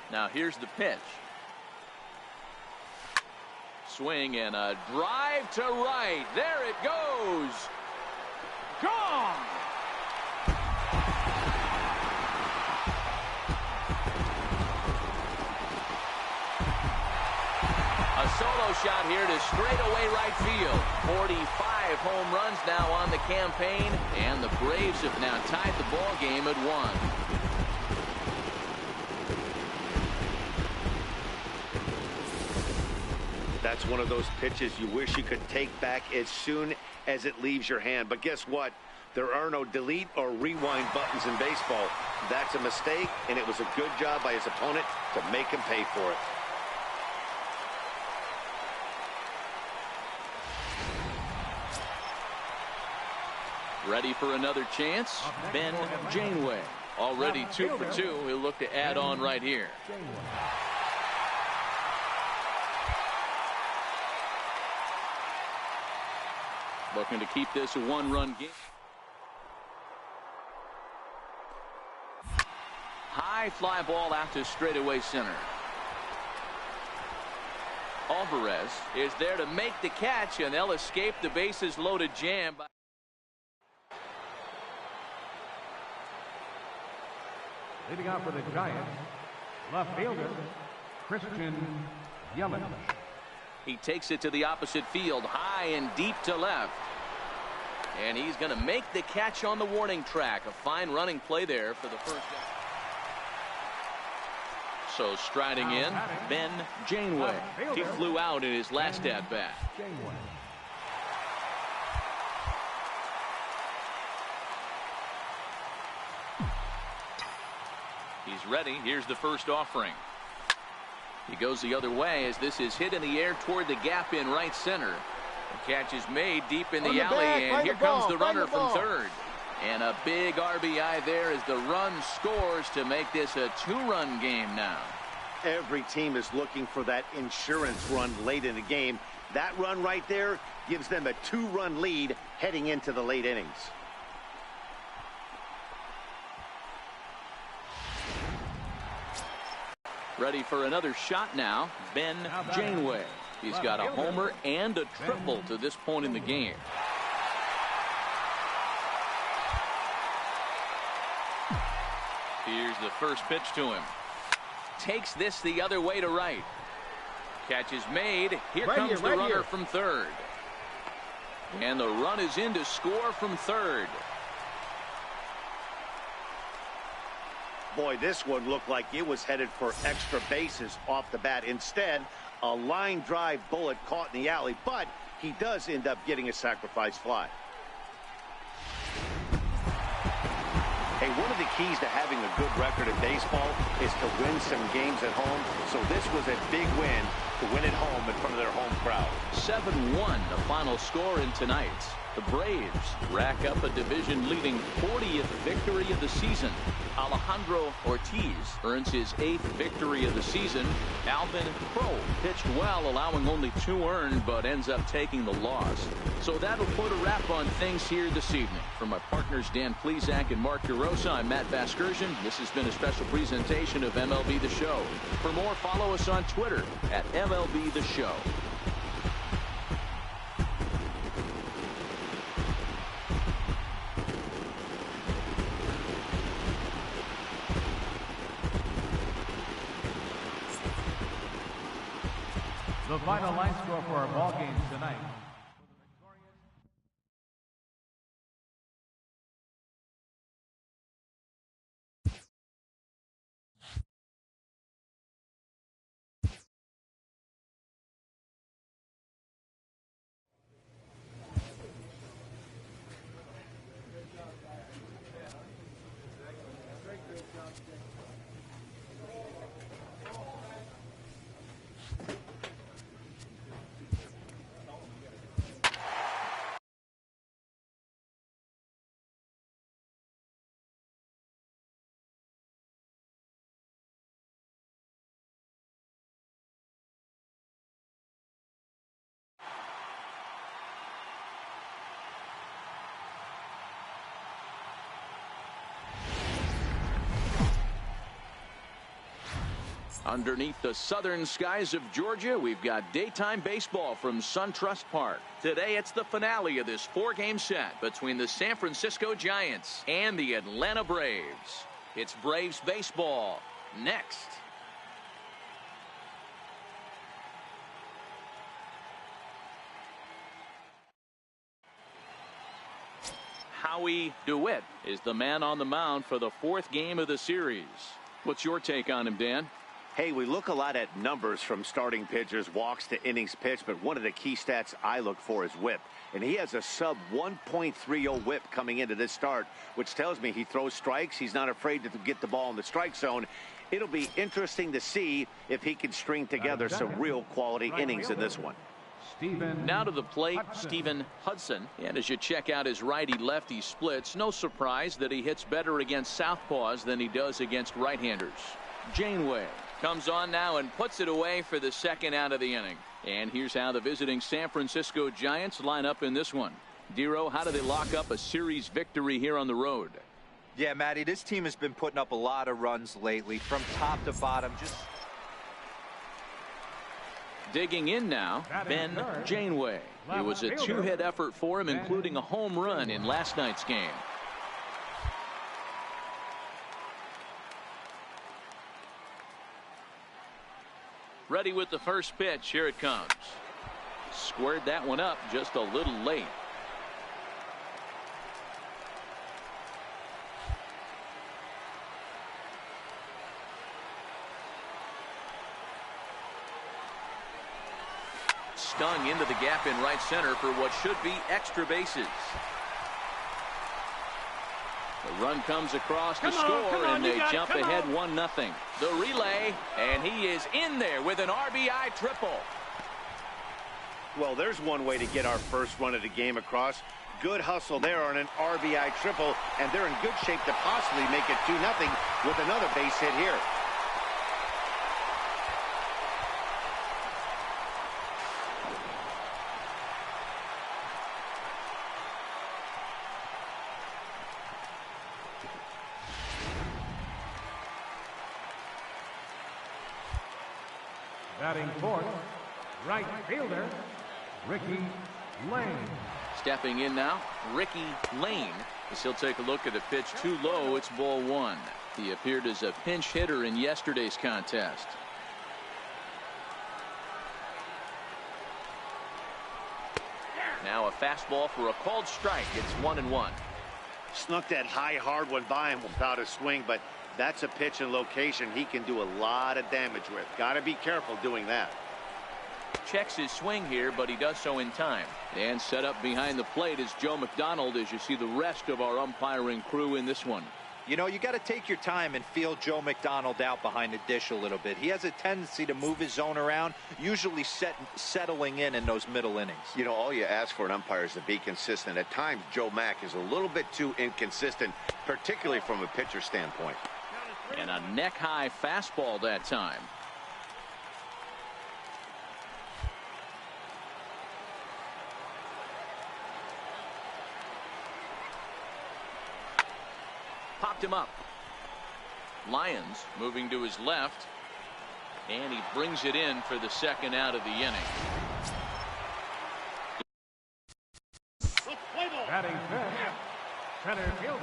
Now here's the pitch. Swing and a drive to right. There it goes. Gone. A solo shot here to straightaway right field. 45 home runs now on the campaign, and the Braves have now tied the ball game at 1. That's one of those pitches you wish you could take back as soon as it leaves your hand. But guess what? There are no delete or rewind buttons in baseball. That's a mistake, and it was a good job by his opponent to make him pay for it. Ready for another chance? Ben Janeway. Already 2 for 2. He'll look to add on right here. Looking to keep this a one-run game. High fly ball out to straightaway center. Alvarez is there to make the catch, and they'll escape the bases loaded jam. Leading out for the Giants, left fielder, Christian Yelich. He takes it to the opposite field, high and deep to left. And he's going to make the catch on the warning track. A fine running play there for the first down. So striding in, Ben Janeway. He flew out in his last at-bat. He's ready. Here's the first offering. He goes the other way as this is hit in the air toward the gap in right center. The catch is made deep in the alley, and here comes the runner from third. And a big RBI there as the run scores to make this a 2-run game now. Every team is looking for that insurance run late in the game. That run right there gives them a 2-run lead heading into the late innings. Ready for another shot now, Ben Janeway. He's got a homer and a triple to this point in the game. Here's the first pitch to him. Takes this the other way to right. Catch is made. Here comes the runner from third. And the run is in to score from third. Boy, this one looked like it was headed for extra bases off the bat. Instead, a line drive bullet caught in the alley, but he does end up getting a sacrifice fly. Hey, one of the keys to having a good record in baseball is to win some games at home. So this was a big win to win at home in front of their home crowd. 7-1 the final score in tonight's. The Braves rack up a division-leading 40th victory of the season. Mlb Rtts earns his 8th victory of the season. Alvin Crow pitched well, allowing only 2 earned, but ends up taking the loss. So that'll put a wrap on things here this evening. For my partners Dan Plesac and Mark DeRosa, I'm Matt Vasgersian. This has been a special presentation of MLB The Show. For more, follow us on Twitter at MLB The Show. The final line score for our ball games tonight. Underneath the southern skies of Georgia, we've got daytime baseball from SunTrust Park. Today, it's the finale of this 4-game set between the San Francisco Giants and the Atlanta Braves. It's Braves baseball next. Howie DeWitt is the man on the mound for the 4th game of the series. What's your take on him, Dan? Hey, we look a lot at numbers from starting pitchers, walks to innings pitched, but one of the key stats I look for is whip. And he has a sub 1.30 whip coming into this start, which tells me he throws strikes. He's not afraid to get the ball in the strike zone. It'll be interesting to see if he can string together some real quality innings in this one. Now to the plate, Stephen Hudson. And as you check out his righty-lefty splits, no surprise that he hits better against southpaws than he does against right-handers. Janeway comes on now and puts it away for the 2nd out of the inning. And here's how the visiting San Francisco Giants line up in this one. Dero, how do they lock up a series victory here on the road? Yeah, Matty, this team has been putting up a lot of runs lately from top to bottom. Just digging in now, Ben Janeway. It was a 2-hit effort for him, including a home run in last night's game. Ready with the first pitch. Here it comes. Squared that one up just a little late. Stung into the gap in right center for what should be extra bases. Run comes across to score, and they jump ahead 1-0. The relay, and he is in there with an RBI triple. Well, there's one way to get our first run of the game across. Good hustle there on an RBI triple, and they're in good shape to possibly make it 2-0 with another base hit here. Batting fourth, right fielder, Ricky Lane. Stepping in now, Ricky Lane, as he'll take a look at a pitch too low. It's ball one. He appeared as a pinch hitter in yesterday's contest. Now a fastball for a called strike. It's 1-1. Snuck that high hard one by him without a swing, but that's a pitch and location he can do a lot of damage with. Got to be careful doing that. Checks his swing here, but he does so in time. And set up behind the plate is Joe McDonald, as you see the rest of our umpiring crew in this one. You know, you got to take your time and feel Joe McDonald out behind the dish a little bit. He has a tendency to move his zone around, usually settling in those middle innings. You know, all you ask for an umpire is to be consistent. At times, Joe Mack is a little bit too inconsistent, particularly from a pitcher standpoint. And a neck-high fastball that time. Popped him up. Lyons moving to his left, and he brings it in for the second out of the inning. Batting fifth, center fielder.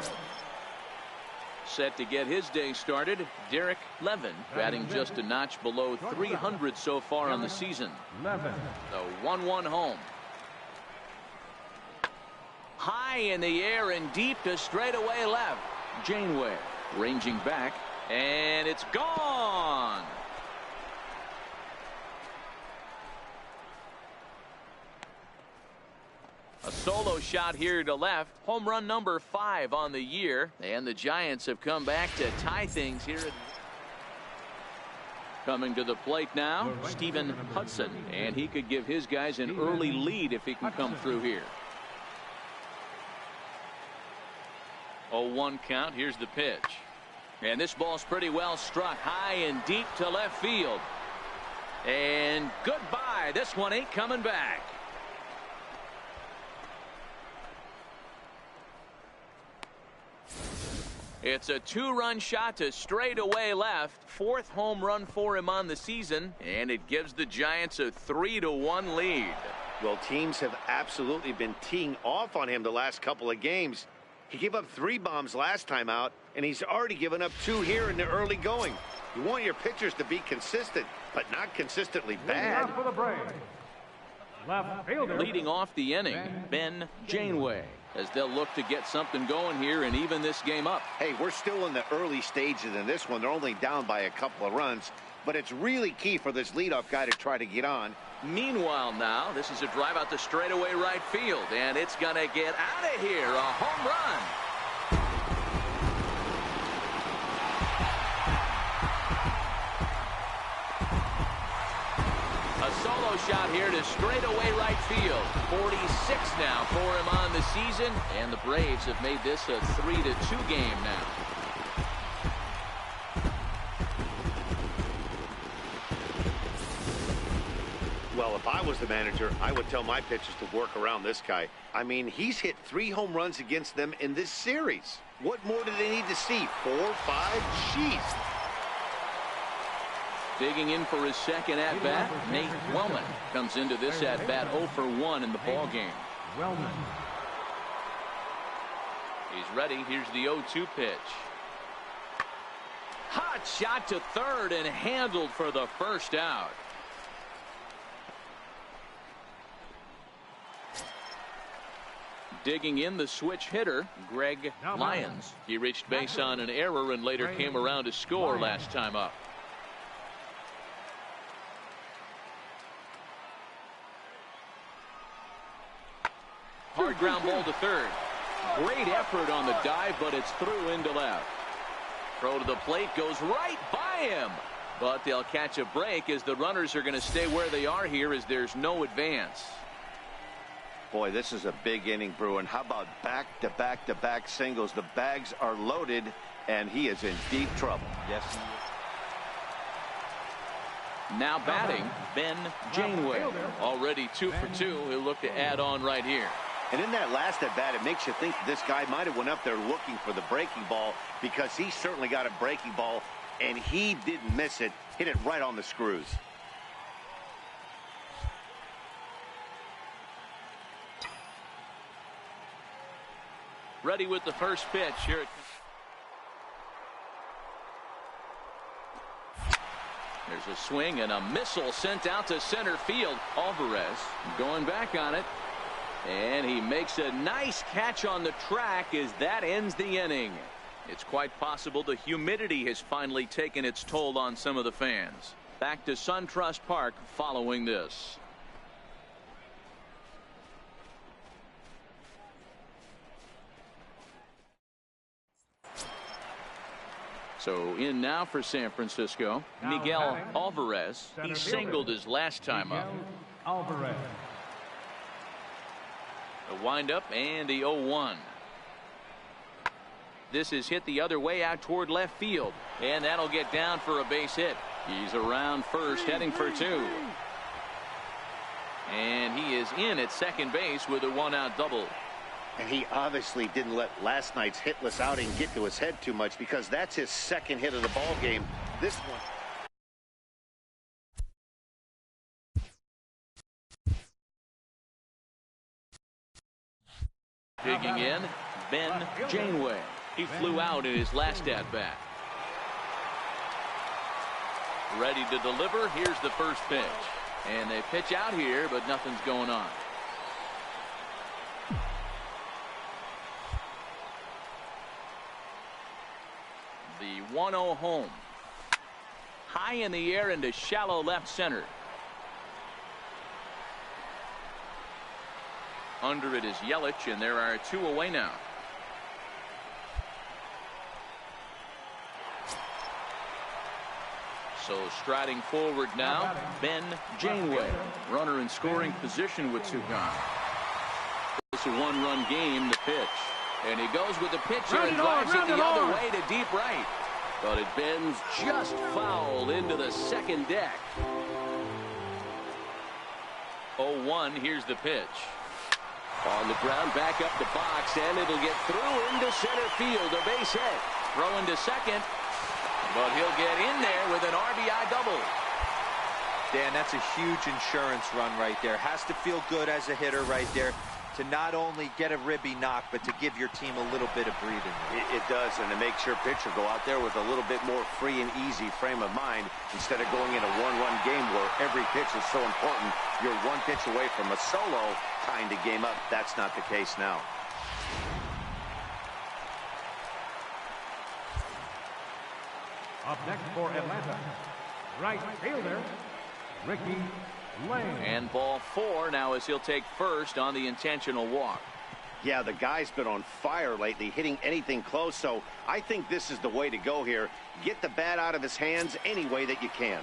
Set to get his day started, Derek Levin, batting just a notch below 300 so far on the season. The 1-1 home. High in the air and deep to straightaway left. Janeway ranging back, and it's gone. A solo shot here to left. Home run number 5 on the year, and the Giants have come back to tie things here. Coming to the plate now, Stephen Hudson, and he could give his guys an early lead if he can come through here. 0-1 count. Here's the pitch, and this ball's pretty well struck high and deep to left field, and goodbye. This one ain't coming back. It's a 2-run shot to straightaway left. 4th home run for him on the season, and it gives the Giants a 3-1 lead. Well, teams have absolutely been teeing off on him the last couple of games. He gave up 3 bombs last time out, and he's already given up 2 here in the early going. You want your pitchers to be consistent, but not consistently bad. For the Braves, left fielder. Leading off the inning, Ben Janeway, as they'll look to get something going here and even this game up. Hey, we're still in the early stages in this one. They're only down by a couple of runs, but it's really key for this leadoff guy to try to get on. Meanwhile now, this is a drive out to straightaway right field, and it's going to get out of here. A home run. A solo shot here to straightaway right field. 46 now for him on the season, and the Braves have made this a 3-2 game now. Well, if I was the manager, I would tell my pitchers to work around this guy. I mean, he's hit 3 home runs against them in this series. What more do they need to see? 4, 5? Jeez. Digging in for his second at-bat, Nate Wellman comes into this at-bat 0 for 1 in the ball game. Wellman. He's ready. Here's the 0-2 pitch. Hot shot to third and handled for the first out. Digging in, the switch hitter, Greg Lyons. He reached base on an error and later came around to score last time up. Hard ground ball to third. Great effort on the dive, but it's through into left. Throw to the plate goes right by him. But they'll catch a break as the runners are going to stay where they are here as there's no advance. Boy, this is a big inning, Bruin. How about back-to-back-to-back singles? The bags are loaded, and he is in deep trouble. Yes. Now batting, Ben Janeway. Already 2 for 2. He'll look to add on right here. And in that last at-bat, it makes you think this guy might have went up there looking for the breaking ball, because he certainly got a breaking ball, and he didn't miss it. Hit it right on the screws. Ready with the first pitch. Here it comes. There's a swing and a missile sent out to center field. Alvarez going back on it. And he makes a nice catch on the track as that ends the inning. It's quite possible the humidity has finally taken its toll on some of the fans. Back to SunTrust Park following this. So in now for San Francisco, Miguel Alvarez. He singled his last time up. Alvarez. The windup and the 0-1. This is hit the other way out toward left field, and that'll get down for a base hit. He's around first, heading for 2. And he is in at second base with a 1-out double. And he obviously didn't let last night's hitless outing get to his head too much, because that's his second hit of the ball game. This one. Digging in, Ben Janeway. He flew out in his last at-bat. Ready to deliver. Here's the first pitch. And they pitch out here, but nothing's going on. The 1-0 home. High in the air into shallow left center. Under it is Yelich, and there are 2 away now. So striding forward now, Ben Janeway. Runner in scoring position with 2 gone. It's a 1-run game, the pitch. And he goes with the pitch and drives it the other way to deep right. But it bends just foul into the second deck. 0-1, here's the pitch. On the ground, back up the box, and it'll get through into center field. A base hit. Throw into second. But he'll get in there with an RBI double. Dan, that's a huge insurance run right there. Has to feel good as a hitter right there to not only get a ribby knock, but to give your team a little bit of breathing. It does, and it makes your pitcher go out there with a little bit more free and easy frame of mind instead of going in a 1-run game where every pitch is so important. You're 1 pitch away from a solo tying the game up. That's not the case now. Up next for Atlanta, right fielder, Ricky Lane. And ball 4 now as he'll take first on the intentional walk. Yeah, the guy's been on fire lately, hitting anything close, so I think this is the way to go here. Get the bat out of his hands any way that you can.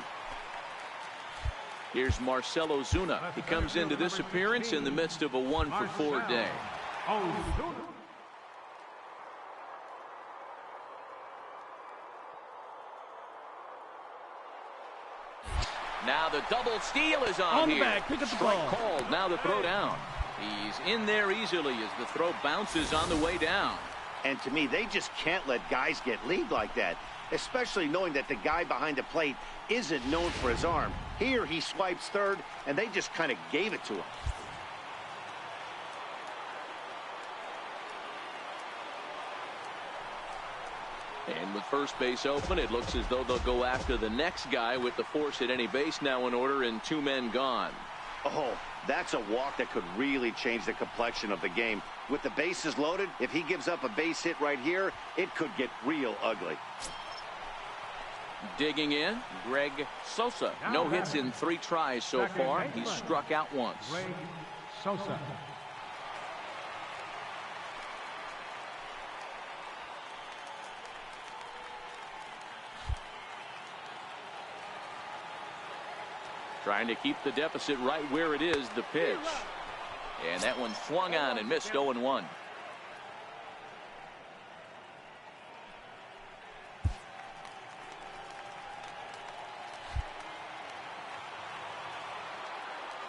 Here's Marcell Ozuna. He comes into this appearance in the midst of a 1-for-4 day. Ozuna. Now the double steal is on here. Back, pick up the Strike ball. called. Now the throw down. He's in there easily as the throw bounces on the way down. And to me, they just can't let guys get lead like that, especially knowing that the guy behind the plate isn't known for his arm. Here he swipes third, and they just kind of gave it to him. And with first base open, it looks as though they'll go after the next guy with the force at any base now in order and 2 men gone. Oh, that's a walk that could really change the complexion of the game. With the bases loaded, if he gives up a base hit right here, it could get real ugly. Digging in, Greg Sosa. No hits in 3 tries so far. He's struck out once. Greg Sosa. Trying to keep the deficit right where it is, the pitch. And that one swung on and missed 0-1.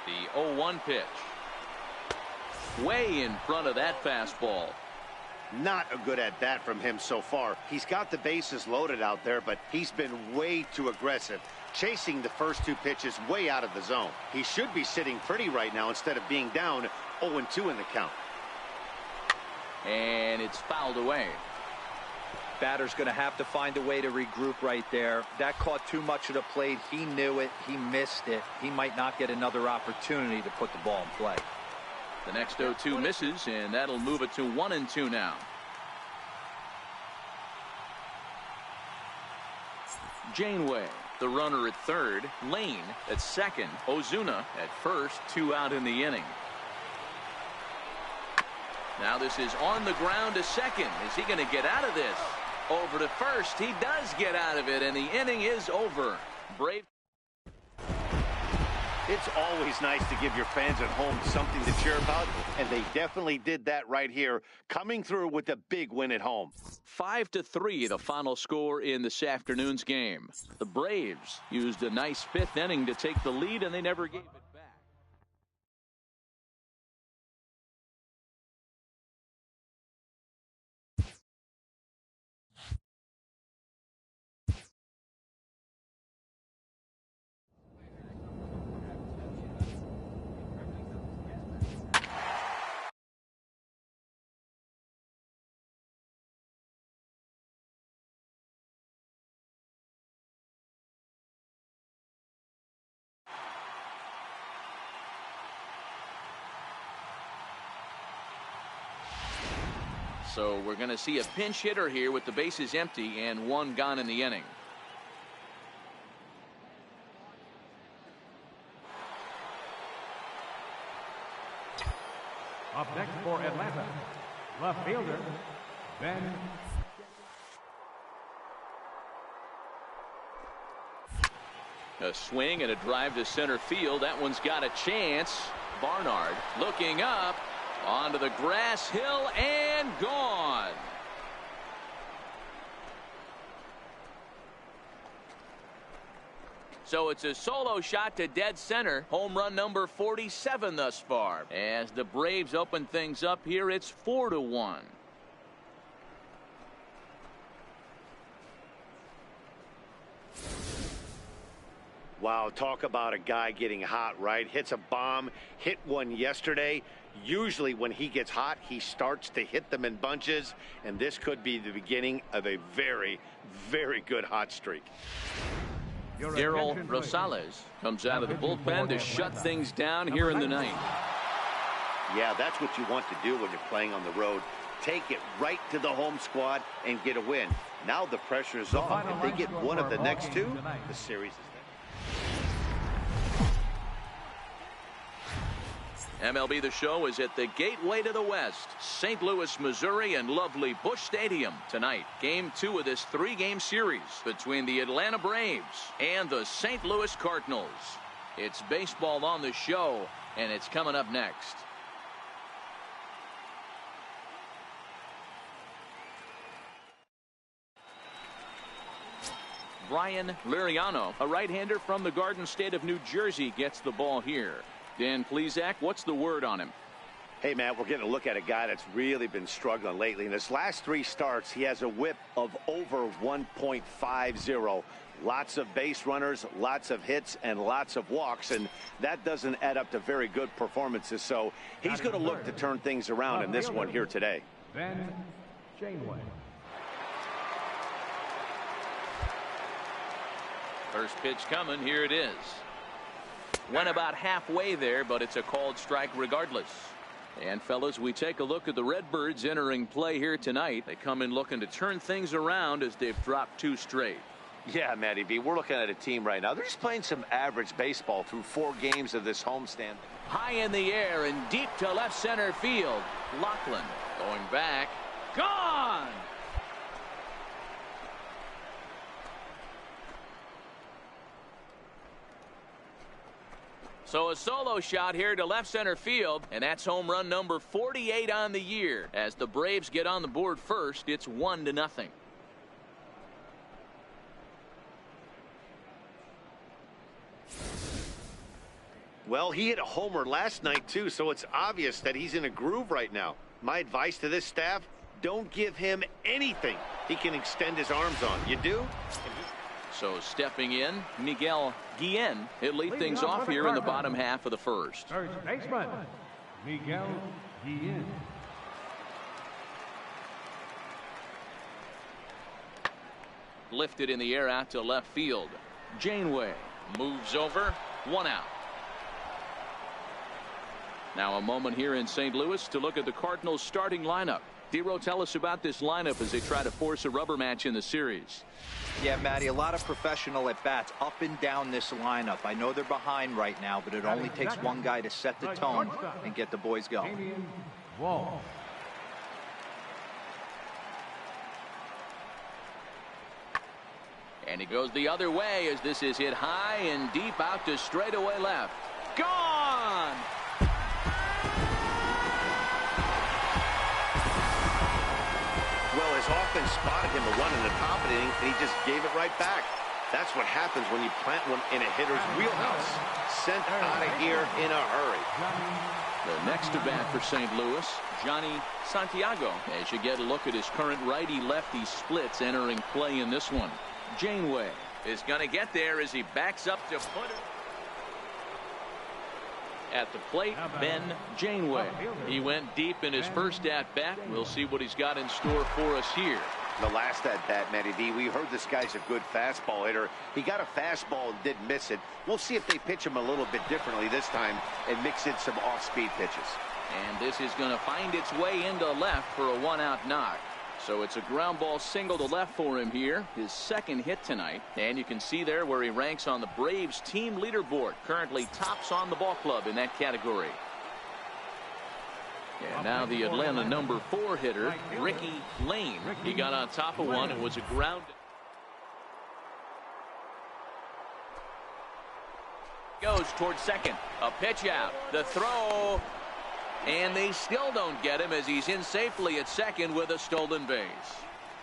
The 0-1 pitch. Way in front of that fastball. Not a good at bat from him so far. He's got the bases loaded out there, but he's been way too aggressive, chasing the first two pitches way out of the zone. He should be sitting pretty right now instead of being down 0-2 in the count. And it's fouled away. Batter's going to have to find a way to regroup right there. That caught too much of the plate. He knew it. He missed it. He might not get another opportunity to put the ball in play. The next 0-2 misses, and that'll move it to 1-2 now. Janeway, the runner at third. Lane at second. Ozuna at first. 2 out in the inning. Now this is on the ground to second. Is he going to get out of this? Over to first. He does get out of it, and the inning is over. Brave. It's always nice to give your fans at home something to cheer about, and they definitely did that right here, coming through with a big win at home. 5-3, the final score in this afternoon's game. The Braves used a nice 5th inning to take the lead, and they never gave it back. So we're going to see a pinch hitter here with the bases empty and 1 gone in the inning. Up next for Atlanta, left fielder, Ben. A swing and a drive to center field. That one's got a chance. Barnard looking up. Onto the grass hill and gone. So it's a solo shot to dead center. Home run number 47 thus far. As the Braves open things up here, it's 4-1. Wow, talk about a guy getting hot, right? Hits a bomb, hit one yesterday. Usually when he gets hot, he starts to hit them in bunches, and this could be the beginning of a very, very good hot streak. Darryl Rosales comes out of the bullpen to shut things down here in the ninth. Yeah, that's what you want to do when you're playing on the road. Take it right to the home squad and get a win. Now the pressure is off. If they get one of the next two, the series is there. MLB The Show is at the gateway to the West, St. Louis, Missouri, and lovely Busch Stadium. Tonight, Game 2 of this 3-game series between the Atlanta Braves and the St. Louis Cardinals. It's baseball on the show, and it's coming up next. Brian Liriano, a right-hander from the Garden State of New Jersey, gets the ball here. Dan Plesac, what's the word on him? Hey, Matt, we're getting a look at a guy that's really been struggling lately. In his last 3 starts, he has a whip of over 1.50. Lots of base runners, lots of hits, and lots of walks, and that doesn't add up to very good performances. So he's going to look to turn things around in this one here today. Ben Janeway. First pitch coming. Here it is. Went about halfway there, but it's a called strike regardless. And fellas, we take a look at the Redbirds entering play here tonight. They come in looking to turn things around as they've dropped 2 straight. Yeah, Matty B, we're looking at a team right now. They're just playing some average baseball through 4 games of this homestand. High in the air and deep to left center field. Lachlan going back. Gone! So a solo shot here to left center field, and that's home run number 48 on the year. As the Braves get on the board first, it's 1-0. Well, he hit a homer last night, too, so it's obvious that he's in a groove right now. My advice to this staff, don't give him anything he can extend his arms on. You do? So stepping in, Miguel Guillen. He'll lead things off here in the bottom half of the first. First baseman, Miguel Guillen. Lifted in the air out to left field. Janeway moves over, 1 out. Now a moment here in St. Louis to look at the Cardinals starting lineup. Dero, tell us about this lineup as they try to force a rubber match in the series. Yeah, Matty, a lot of professional at-bats up and down this lineup. I know they're behind right now, but it only takes one guy to set the tone and get the boys going. And he goes the other way as this is hit high and deep out to straightaway left. Gone! Well, his offense spotted him a run in the top of the inning, and he just gave it right back. That's what happens when you plant one in a hitter's wheelhouse. Sent out of here in a hurry. The next to bat for St. Louis, Johnny Santiago. As you get a look at his current righty-lefty splits entering play in this one. Janeway is going to get there as he backs up to put it. At the plate, Ben Janeway. He went deep in his first at-bat. We'll see what he's got in store for us here. The last at-bat, Matty D, we heard this guy's a good fastball hitter. He got a fastball and didn't miss it. We'll see if they pitch him a little bit differently this time and mix in some off-speed pitches. And this is going to find its way into left for a 1-out knock. So it's a ground ball single to left for him here, his second hit tonight. And you can see there where he ranks on the Braves team leaderboard. Currently tops on the ball club in that category. And now the Atlanta number 4 hitter, Ricky Lane. He got on top of one and was a ground. Goes towards second. A pitch out. The throw. And they still don't get him as he's in safely at second with a stolen base.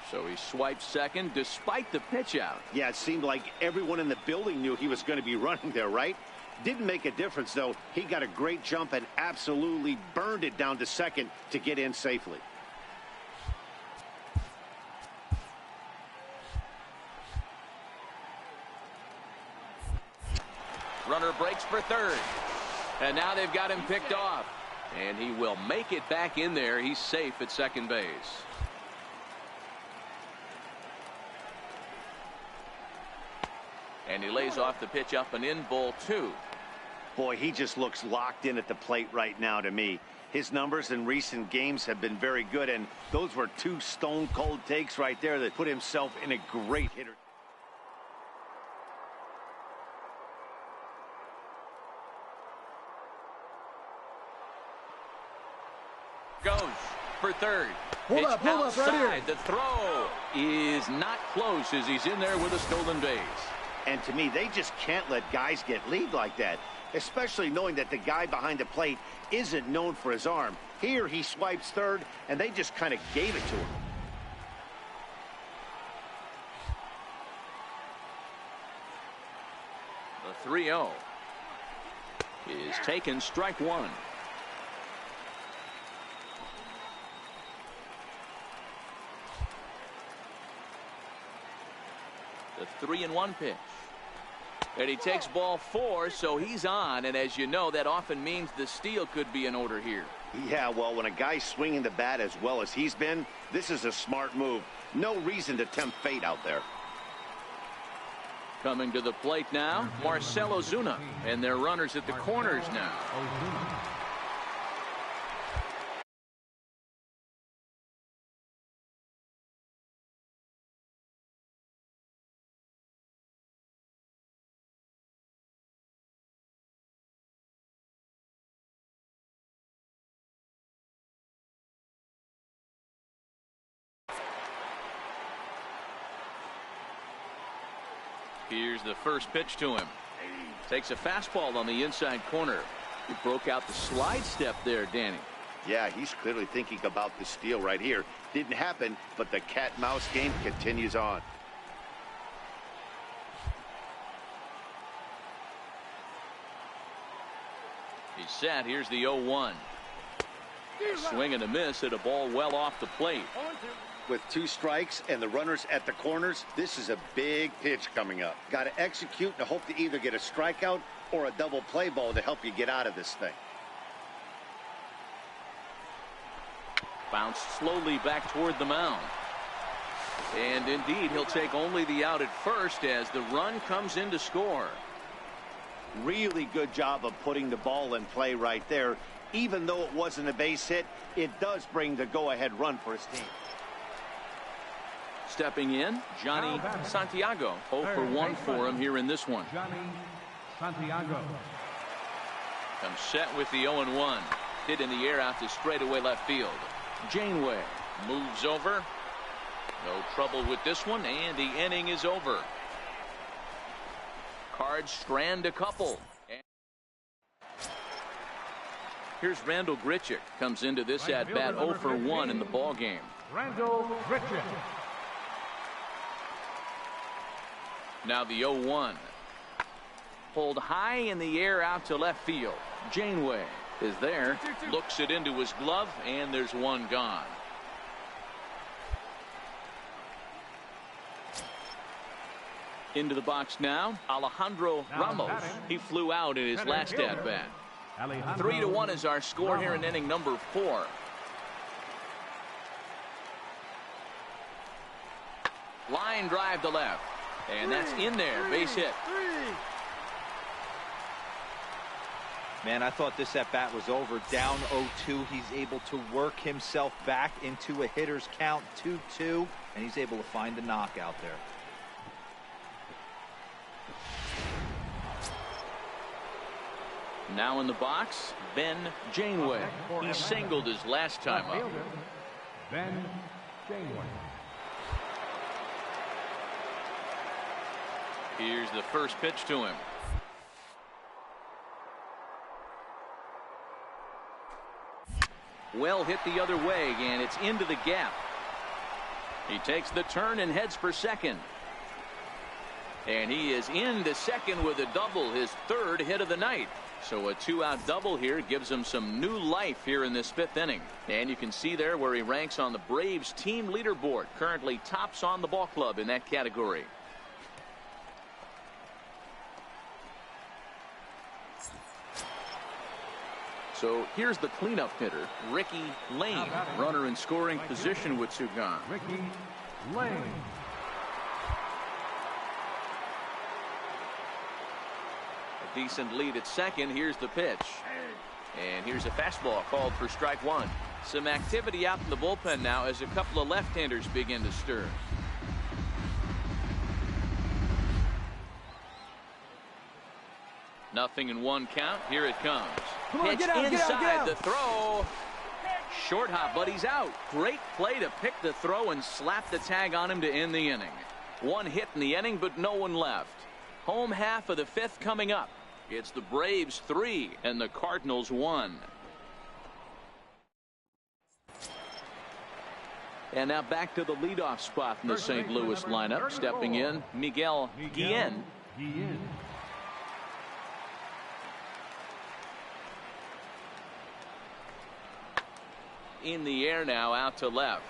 So he swipes second despite the pitch out. Yeah, it seemed like everyone in the building knew he was going to be running there, right? Didn't make a difference, though. He got a great jump and absolutely burned it down to second to get in safely. Runner breaks for third. And now they've got him picked off. And he will make it back in there. He's safe at second base. And he lays off the pitch up and in, ball 2. Boy, he just looks locked in at the plate right now to me. His numbers in recent games have been very good, and those were 2 stone-cold takes right there that put himself in a great hitter. Goes for third. Hold Pitch up right here. The throw is not close as he's in there with a stolen base. And to me, they just can't let guys get lead like that, especially knowing that the guy behind the plate isn't known for his arm. Here he swipes third, and they just kind of gave it to him. The 3-0 is taken, strike 1. The 3-1 pitch. And he takes ball 4, so he's on. And as you know, that often means the steal could be in order here. Yeah, well, when a guy's swinging the bat as well as he's been, this is a smart move. No reason to tempt fate out there. Coming to the plate now, Marcell Ozuna. And their runners at the corners now. Here's the first pitch to him. Takes a fastball on the inside corner. He broke out the slide step there, Danny. Yeah, he's clearly thinking about the steal right here. Didn't happen, but the cat-mouse game continues on. He's set. Here's the 0-1. Swing and a miss at a ball well off the plate. With 2 strikes and the runners at the corners, this is a big pitch coming up. Got to execute and hope to either get a strikeout or a double play ball to help you get out of this thing. Bounced slowly back toward the mound. And indeed, he'll take only the out at first as the run comes in to score. Really good job of putting the ball in play right there. Even though it wasn't a base hit, it does bring the go-ahead run for his team. Stepping in, Johnny Santiago. 0 for 1 for him here in this one. Johnny Santiago. Comes set with the 0-1. Hit in the air out to straightaway left field. Janeway moves over. No trouble with this one, and the inning is over. Cards strand a couple. Here's Randall Grichuk. Comes into this at bat 0 for 1 in the ball game. Randall Grichuk. Now the 0-1. Pulled high in the air out to left field. Janeway is there. Looks it into his glove, and there's one gone. Into the box now, Alejandro Ramos. He flew out in his last at bat. 3-1 is our score here in inning number 4. Line drive to left, and that's in there. Base hit. Man, I thought this at bat was over. Down 0-2. He's able to work himself back into a hitter's count, 2-2, and he's able to find the knockout there. Now in the box, Ben Janeway. He singled his last time up. Ben Janeway. Here's the first pitch to him. Well hit the other way, and it's into the gap. He takes the turn and heads for second. And he is into second with a double, his 3rd hit of the night. So a 2-out double here gives him some new life here in this 5th inning. And you can see there where he ranks on the Braves team leaderboard. Currently tops on the ball club in that category. So here's the cleanup hitter, Ricky Lane. Runner in scoring position with 2 gone. Ricky Lane. A decent lead at second. Here's the pitch. And here's a fastball called for strike 1. Some activity out in the bullpen now as a couple of left-handers begin to stir. Nothing in 1 count. Here it comes. Pitch inside the throw. Short hop, but he's out. Great play to pick the throw and slap the tag on him to end the inning. 1 hit in the inning, but no one left. Home half of the 5th coming up. It's the Braves 3 and the Cardinals 1. And now back to the leadoff spot in the St. Louis lineup. Stepping in, Miguel Guillen. In the air now, out to left.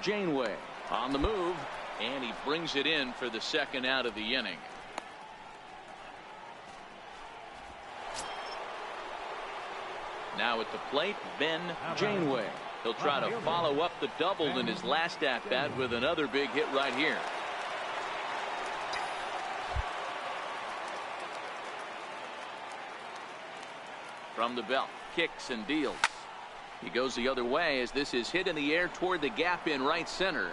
Janeway on the move, and he brings it in for the 2nd out of the inning. Now at the plate, Ben Janeway. He'll try to follow up the double in his last at bat with another big hit right here. From the belt, kicks and deals. He goes the other way as this is hit in the air toward the gap in right center.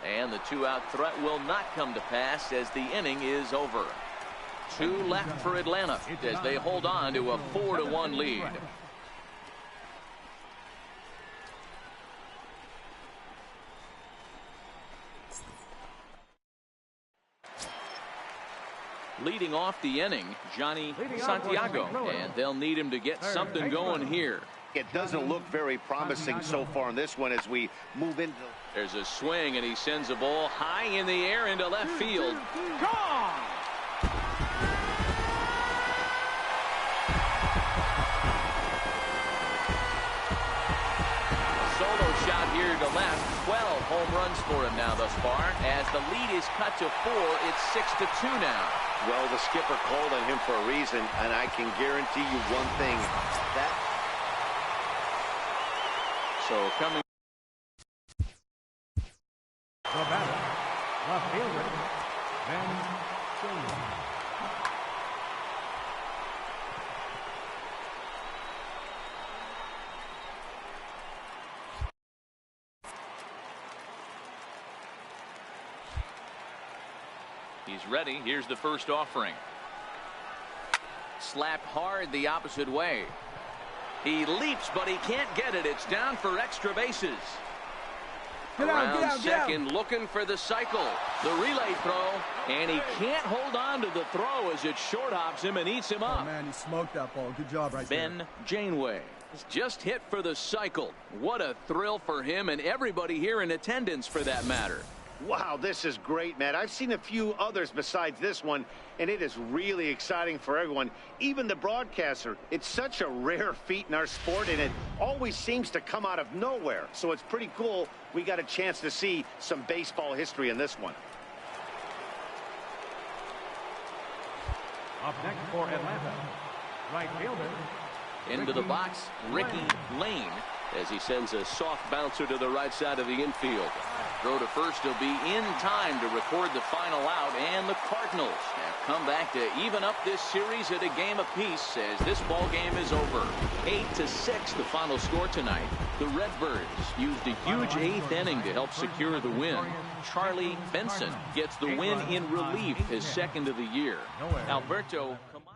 And the 2-out threat will not come to pass as the inning is over. 2 left for Atlanta as they hold on to a 4-1 lead. leading off the inning, Johnny Santiago, and they'll need him to get something going here. It doesn't look very promising so far in this one as we move into. There's a swing, and he sends a ball high in the air into left field. Gone! Solo shot here to left. 12 home runs for him now thus far. As the lead is cut to 4, it's 6-2 now. Well, the skipper called on him for a reason, and I can guarantee you one thing. So coming. The batter, left fielder, Ben Jones. He's ready. Here's the first offering. Slapped hard the opposite way. He leaps, but he can't get it. It's down for extra bases. Around second, looking for the cycle. The relay throw, and he can't hold on to the throw as it short hops him and eats him up. Oh, man, he smoked that ball. Good job right there. Ben Janeway just hit for the cycle. What a thrill for him and everybody here in attendance for that matter. Wow, this is great, man. I've seen a few others besides this one, and it is really exciting for everyone, even the broadcaster. It's such a rare feat in our sport, and it always seems to come out of nowhere. So it's pretty cool we got a chance to see some baseball history in this one. Up next for Atlanta, right fielder. Into the box, Ricky Lane, as he sends a soft bouncer to the right side of the infield. Throw to first will be in time to record the final out, and the Cardinals have come back to even up this series at a game apiece as this ball game is over. 8-6 the final score tonight. The Redbirds used a huge 8th inning to help secure the win. Charlie Benson gets the win in relief, his second of the year. Alberto Camacho.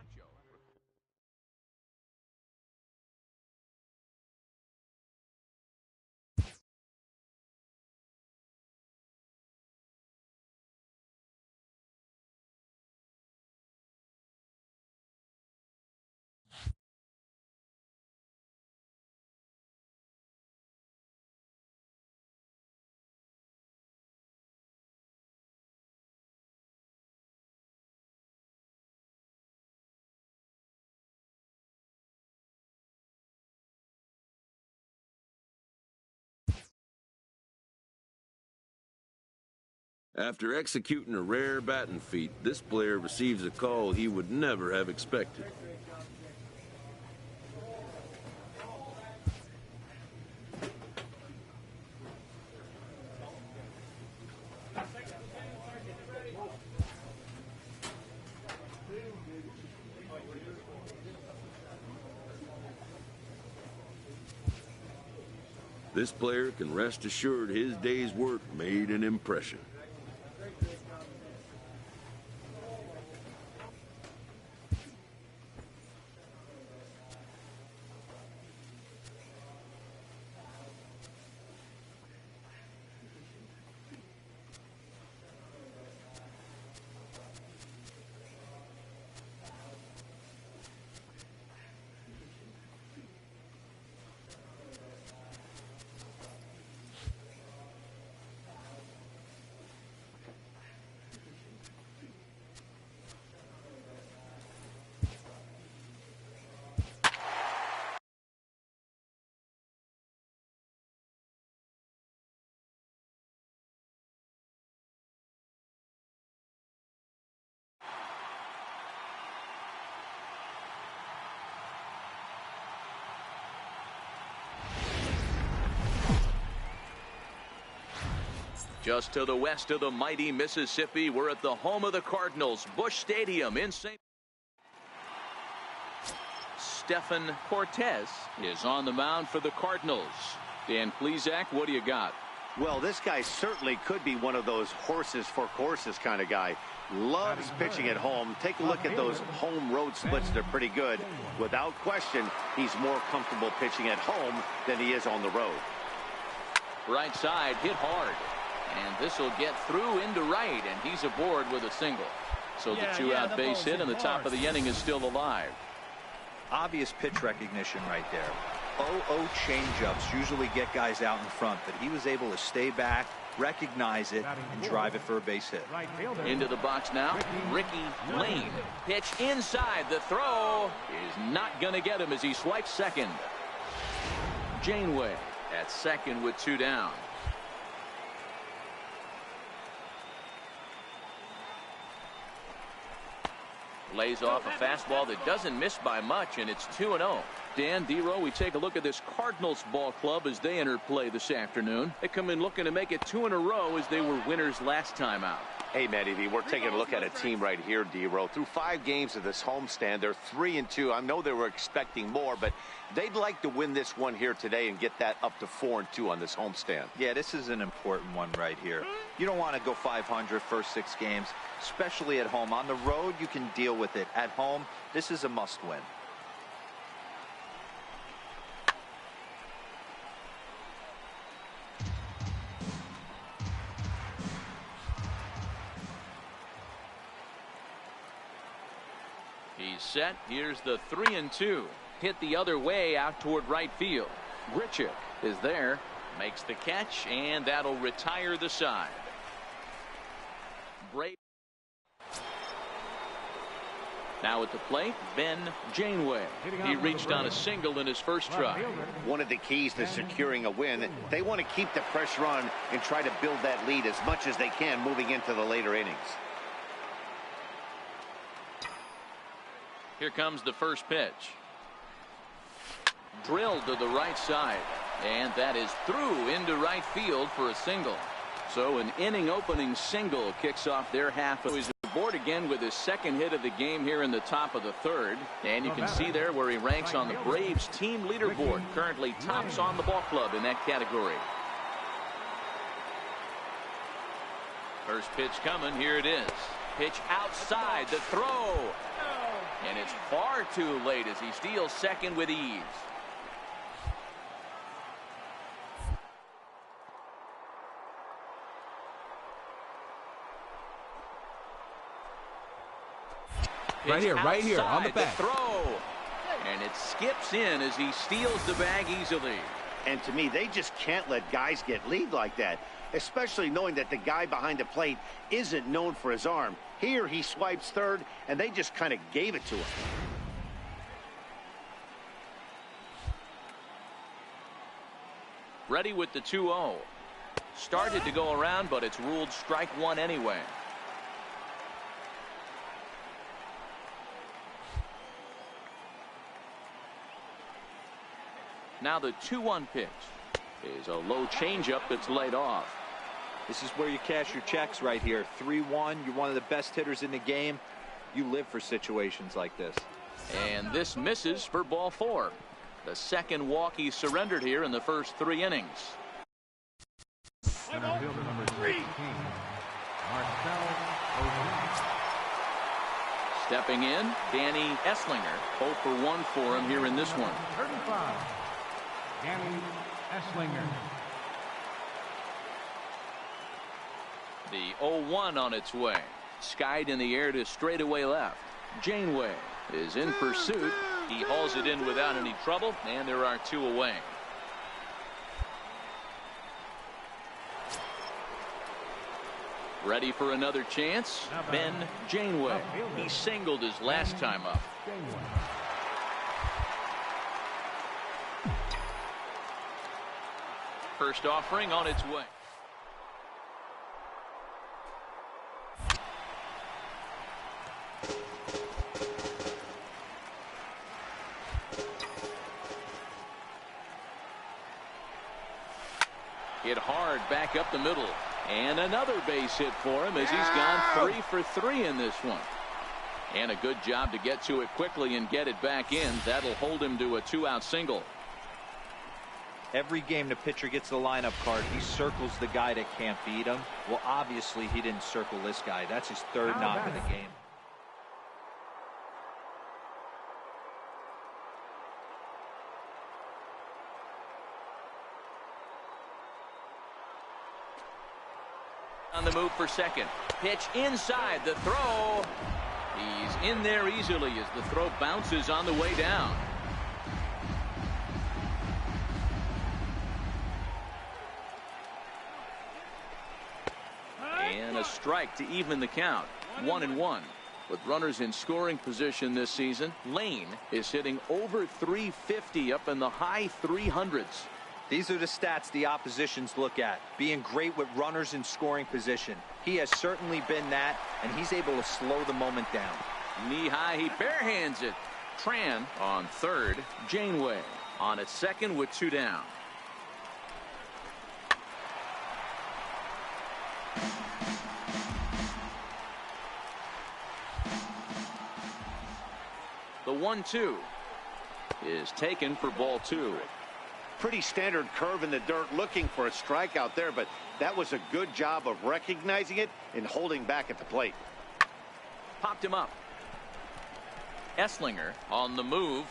After executing a rare batting feat, this player receives a call he would never have expected. This player can rest assured his day's work made an impression. Just to the west of the mighty Mississippi, we're at the home of the Cardinals, Busch Stadium in St. Stephan Cortez is on the mound for the Cardinals. Dan Plesac, what do you got? Well, this guy certainly could be one of those horses for courses kind of guy. Loves pitching at home. Take a look at those home road splits. They're pretty good. Without question, he's more comfortable pitching at home than he is on the road. Right side hit hard. And this will get through into right, and he's aboard with a single. So the two-out base hit and the top of the inning is still alive. Obvious pitch recognition right there. 0-0 changeups usually get guys out in front, but he was able to stay back, recognize it, and drive it for a base hit. Into the box now, Ricky Lane. Pitch inside. The throw is not going to get him as he swipes second. Janeway at second with two down. Lays off a fastball that doesn't miss by much, and it's 2-0. Dan, D-Row, we take a look at this Cardinals ball club as they enter play this afternoon. They come in looking to make it 2 in a row as they were winners last time out. Hey, Matty V, we're taking a look at a team right here, D-Row. Through 5 games of this homestand, they're 3-2. I know they were expecting more, but they'd like to win this one here today and get that up to 4-2 on this homestand. Yeah, this is an important one right here. You don't want to go 500 first 6 games, especially at home. On the road, you can deal with it. At home, this is a must-win. He's set. Here's the 3-2. Hit the other way out toward right field. Grichuk is there. Makes the catch, and that'll retire the side. Brave. Now at the plate, Ben Janeway. He reached on a single in his first try. One of the keys to securing a win, they want to keep the pressure on and try to build that lead as much as they can moving into the later innings. Here comes the first pitch. Drilled to the right side, and that is through into right field for a single. So an inning opening single kicks off their half. He's aboard again with his second hit of the game here in the top of the third, and you can see there where he ranks on the Braves team leaderboard. Currently tops on the ball club in that category. First pitch coming. Here it is. Pitch outside. The throw. And it's far too late as he steals second with ease. Right here, on the back. The throw. And it skips in as he steals the bag easily. And to me, they just can't let guys get lead like that, especially knowing that the guy behind the plate isn't known for his arm. Here he swipes third, and they just kind of gave it to him. Ready with the 2-0. Started to go around, but it's ruled strike one anyway. Now the 2-1 pitch is a low changeup that's laid off. This is where you cash your checks right here. 3-1. You're one of the best hitters in the game. You live for situations like this. And this misses for ball 4. The second walk he surrendered here in the first 3 innings. Center fielder number 16, Marcel Ozuna. Stepping in, Danny Esslinger. 0 for 1 for him here in this one. 35, Danny Esslinger. The 0-1 on its way. Skied in the air to straightaway left. Janeway is in pursuit. He hauls it in without any trouble, and there are 2 away. Ready for another chance? Ben Janeway. He singled his last time up. First offering on its way. Hit hard back up the middle. And another base hit for him as he's gone 3 for 3 in this one. And a good job to get to it quickly and get it back in. That'll hold him to a 2-out single. Every game the pitcher gets the lineup card, he circles the guy that can't beat him. Well, obviously he didn't circle this guy. That's his 3rd knock of the game. On the move for second. Pitch inside. The throw. He's in there easily as the throw bounces on the way down. And a strike to even the count. 1-1. With runners in scoring position this season, Lane is hitting over 350, up in the high 300s. These are the stats the oppositions look at. Being great with runners in scoring position. He has certainly been that, and he's able to slow the moment down. Knee high, he barehands it. Tran on third. Janeway on at second with 2 down. The 1-2 is taken for ball 2. Pretty standard curve in the dirt, looking for a strikeout there, but that was a good job of recognizing it and holding back at the plate. Popped him up. Esslinger on the move.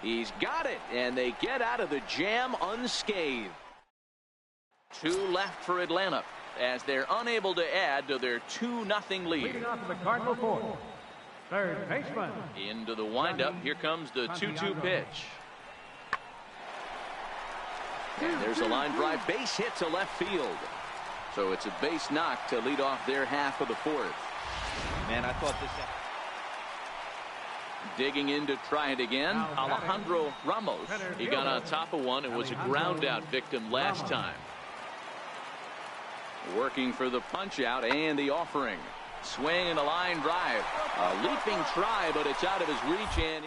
He's got it, and they get out of the jam unscathed. 2 left for Atlanta as they're unable to add to their 2-0 lead. Leading off the Cardinal fourth, third baseman. Into the windup. Here comes the 2-2 pitch. And there's a line drive, base hit to left field. So it's a base knock to lead off their half of the fourth. Man, I thought this. Digging in to try it again, Alejandro Ramos. He got on top of one and was a ground out victim last time. Working for the punch out and the offering. Swing and a line drive. A leaping try, but it's out of his reach. And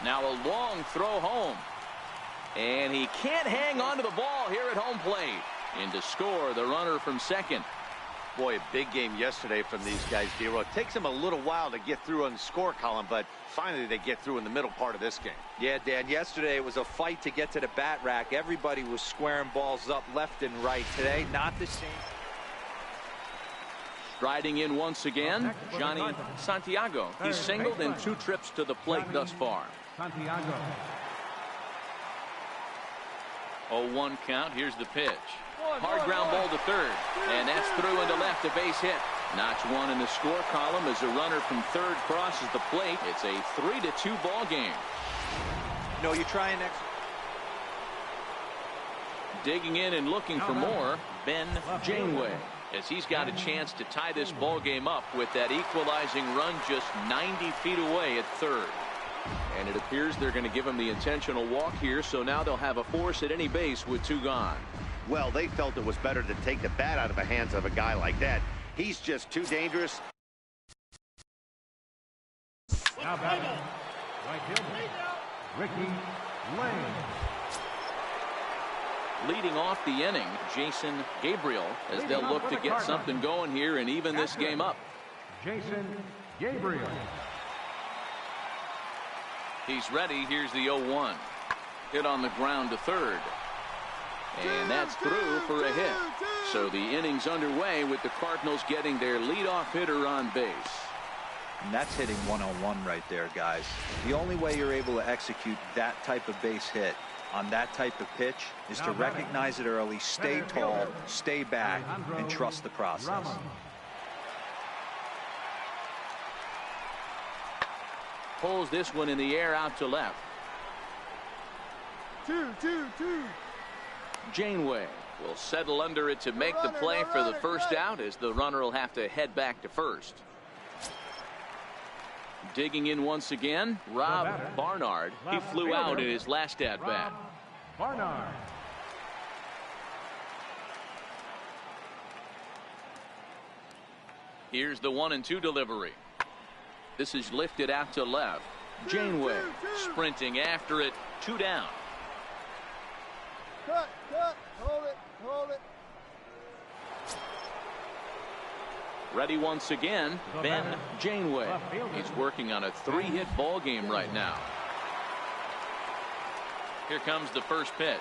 now a long throw home. And he can't hang on to the ball here at home plate. In to score the runner from second. Boy, a big game yesterday from these guys, D-Row. It takes them a little while to get through on the score column, but finally they get through in the middle part of this game. Yeah, Dan, yesterday it was a fight to get to the bat rack. Everybody was squaring balls up left and right. Today, not the same. Striding in once again, Johnny Santiago. He's singled in 2 trips to the plate thus far. Santiago. 0-1 count. Here's the pitch. Hard ground ball to third, and that's through into left, a base hit. Notch 1 in the score column as a runner from third crosses the plate. It's a 3-2 ball game. No, you try and Digging in and looking for more, Ben Janeway, as he's got a chance to tie this ball game up with that equalizing run just 90 feet away at third. And it appears they're going to give him the intentional walk here, so now they'll have a force at any base with 2 gone. Well, they felt it was better to take the bat out of the hands of a guy like that. He's just too dangerous. Now batting, right fielder, Ricky Lane. Leading off the inning, Jason Gabriel, as they'll look to get something going here and even this game up. Jason Gabriel. He's ready. Here's the 0-1. Hit on the ground to third. And that's through for a hit. So the inning's underway with the Cardinals getting their leadoff hitter on base. And that's hitting 101 right there, guys. The only way you're able to execute that type of base hit on that type of pitch is to recognize it early, stay tall, stay back, and trust the process. Pulls this one in the air out to left. 2-2-2. Janeway will settle under it to make the play for the first out, as the runner will have to head back to first. Digging in once again, Rob Barnard. He flew out in his last at bat. Barnard. Here's the 1-2 delivery. This is lifted out to left. Janeway sprinting after it. 2 down. Cut, hold it, hold it. Ready once again, Ben Janeway. He's working on a 3-hit ball game right now. Here comes the first pitch.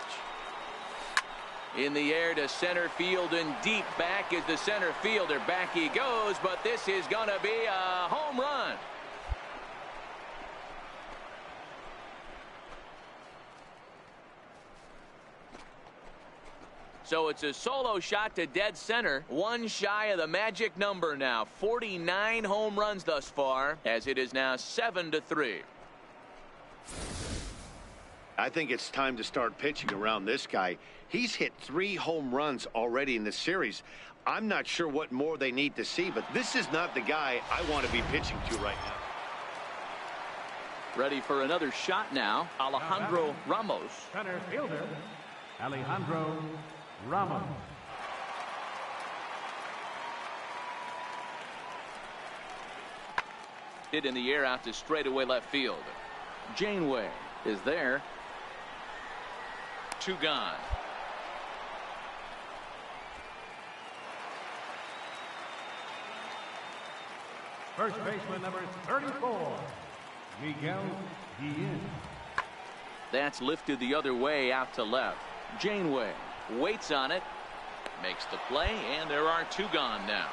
In the air to center field and deep back is the center fielder. Back he goes, but this is going to be a home run. So it's a solo shot to dead center. One shy of the magic number now. 49 home runs thus far, as it is now 7-3. I think it's time to start pitching around this guy. He's hit 3 home runs already in this series. I'm not sure what more they need to see, but this is not the guy I want to be pitching to right now. Ready for another shot now. Alejandro Ramos. Center fielder, Alejandro Ramos. Hit in the air out to straightaway left field. Janeway is there. 2 gone. First baseman number 34, Miguel Guillen. That's lifted the other way out to left. Janeway waits on it, makes the play, and there are 2 gone now.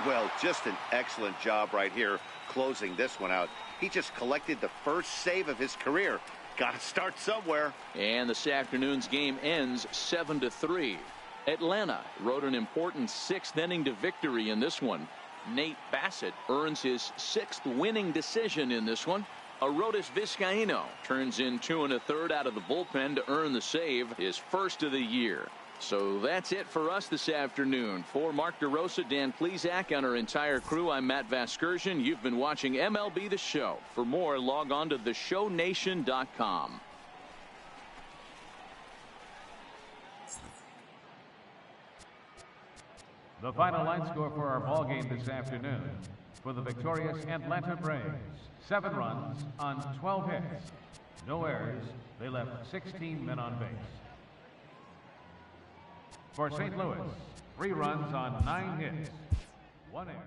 Well, just an excellent job right here closing this one out. He just collected the first save of his career. Got to start somewhere. And this afternoon's game ends 7-3. Atlanta rode an important 6th inning to victory in this one. Nate Bassett earns his 6th winning decision in this one. Arodys Vizcaíno turns in 2 1/3 out of the bullpen to earn the save, his first of the year. So that's it for us this afternoon. For Mark DeRosa, Dan Plesac, and our entire crew, I'm Matt Vasgersian. You've been watching MLB The Show. For more, log on to theshownation.com. The final line score for our ball game this afternoon. For the victorious Atlanta Braves, 7 runs on 12 hits. No errors. They left 16 men on base. For St. Louis, 3 runs on 9 hits. 1 error.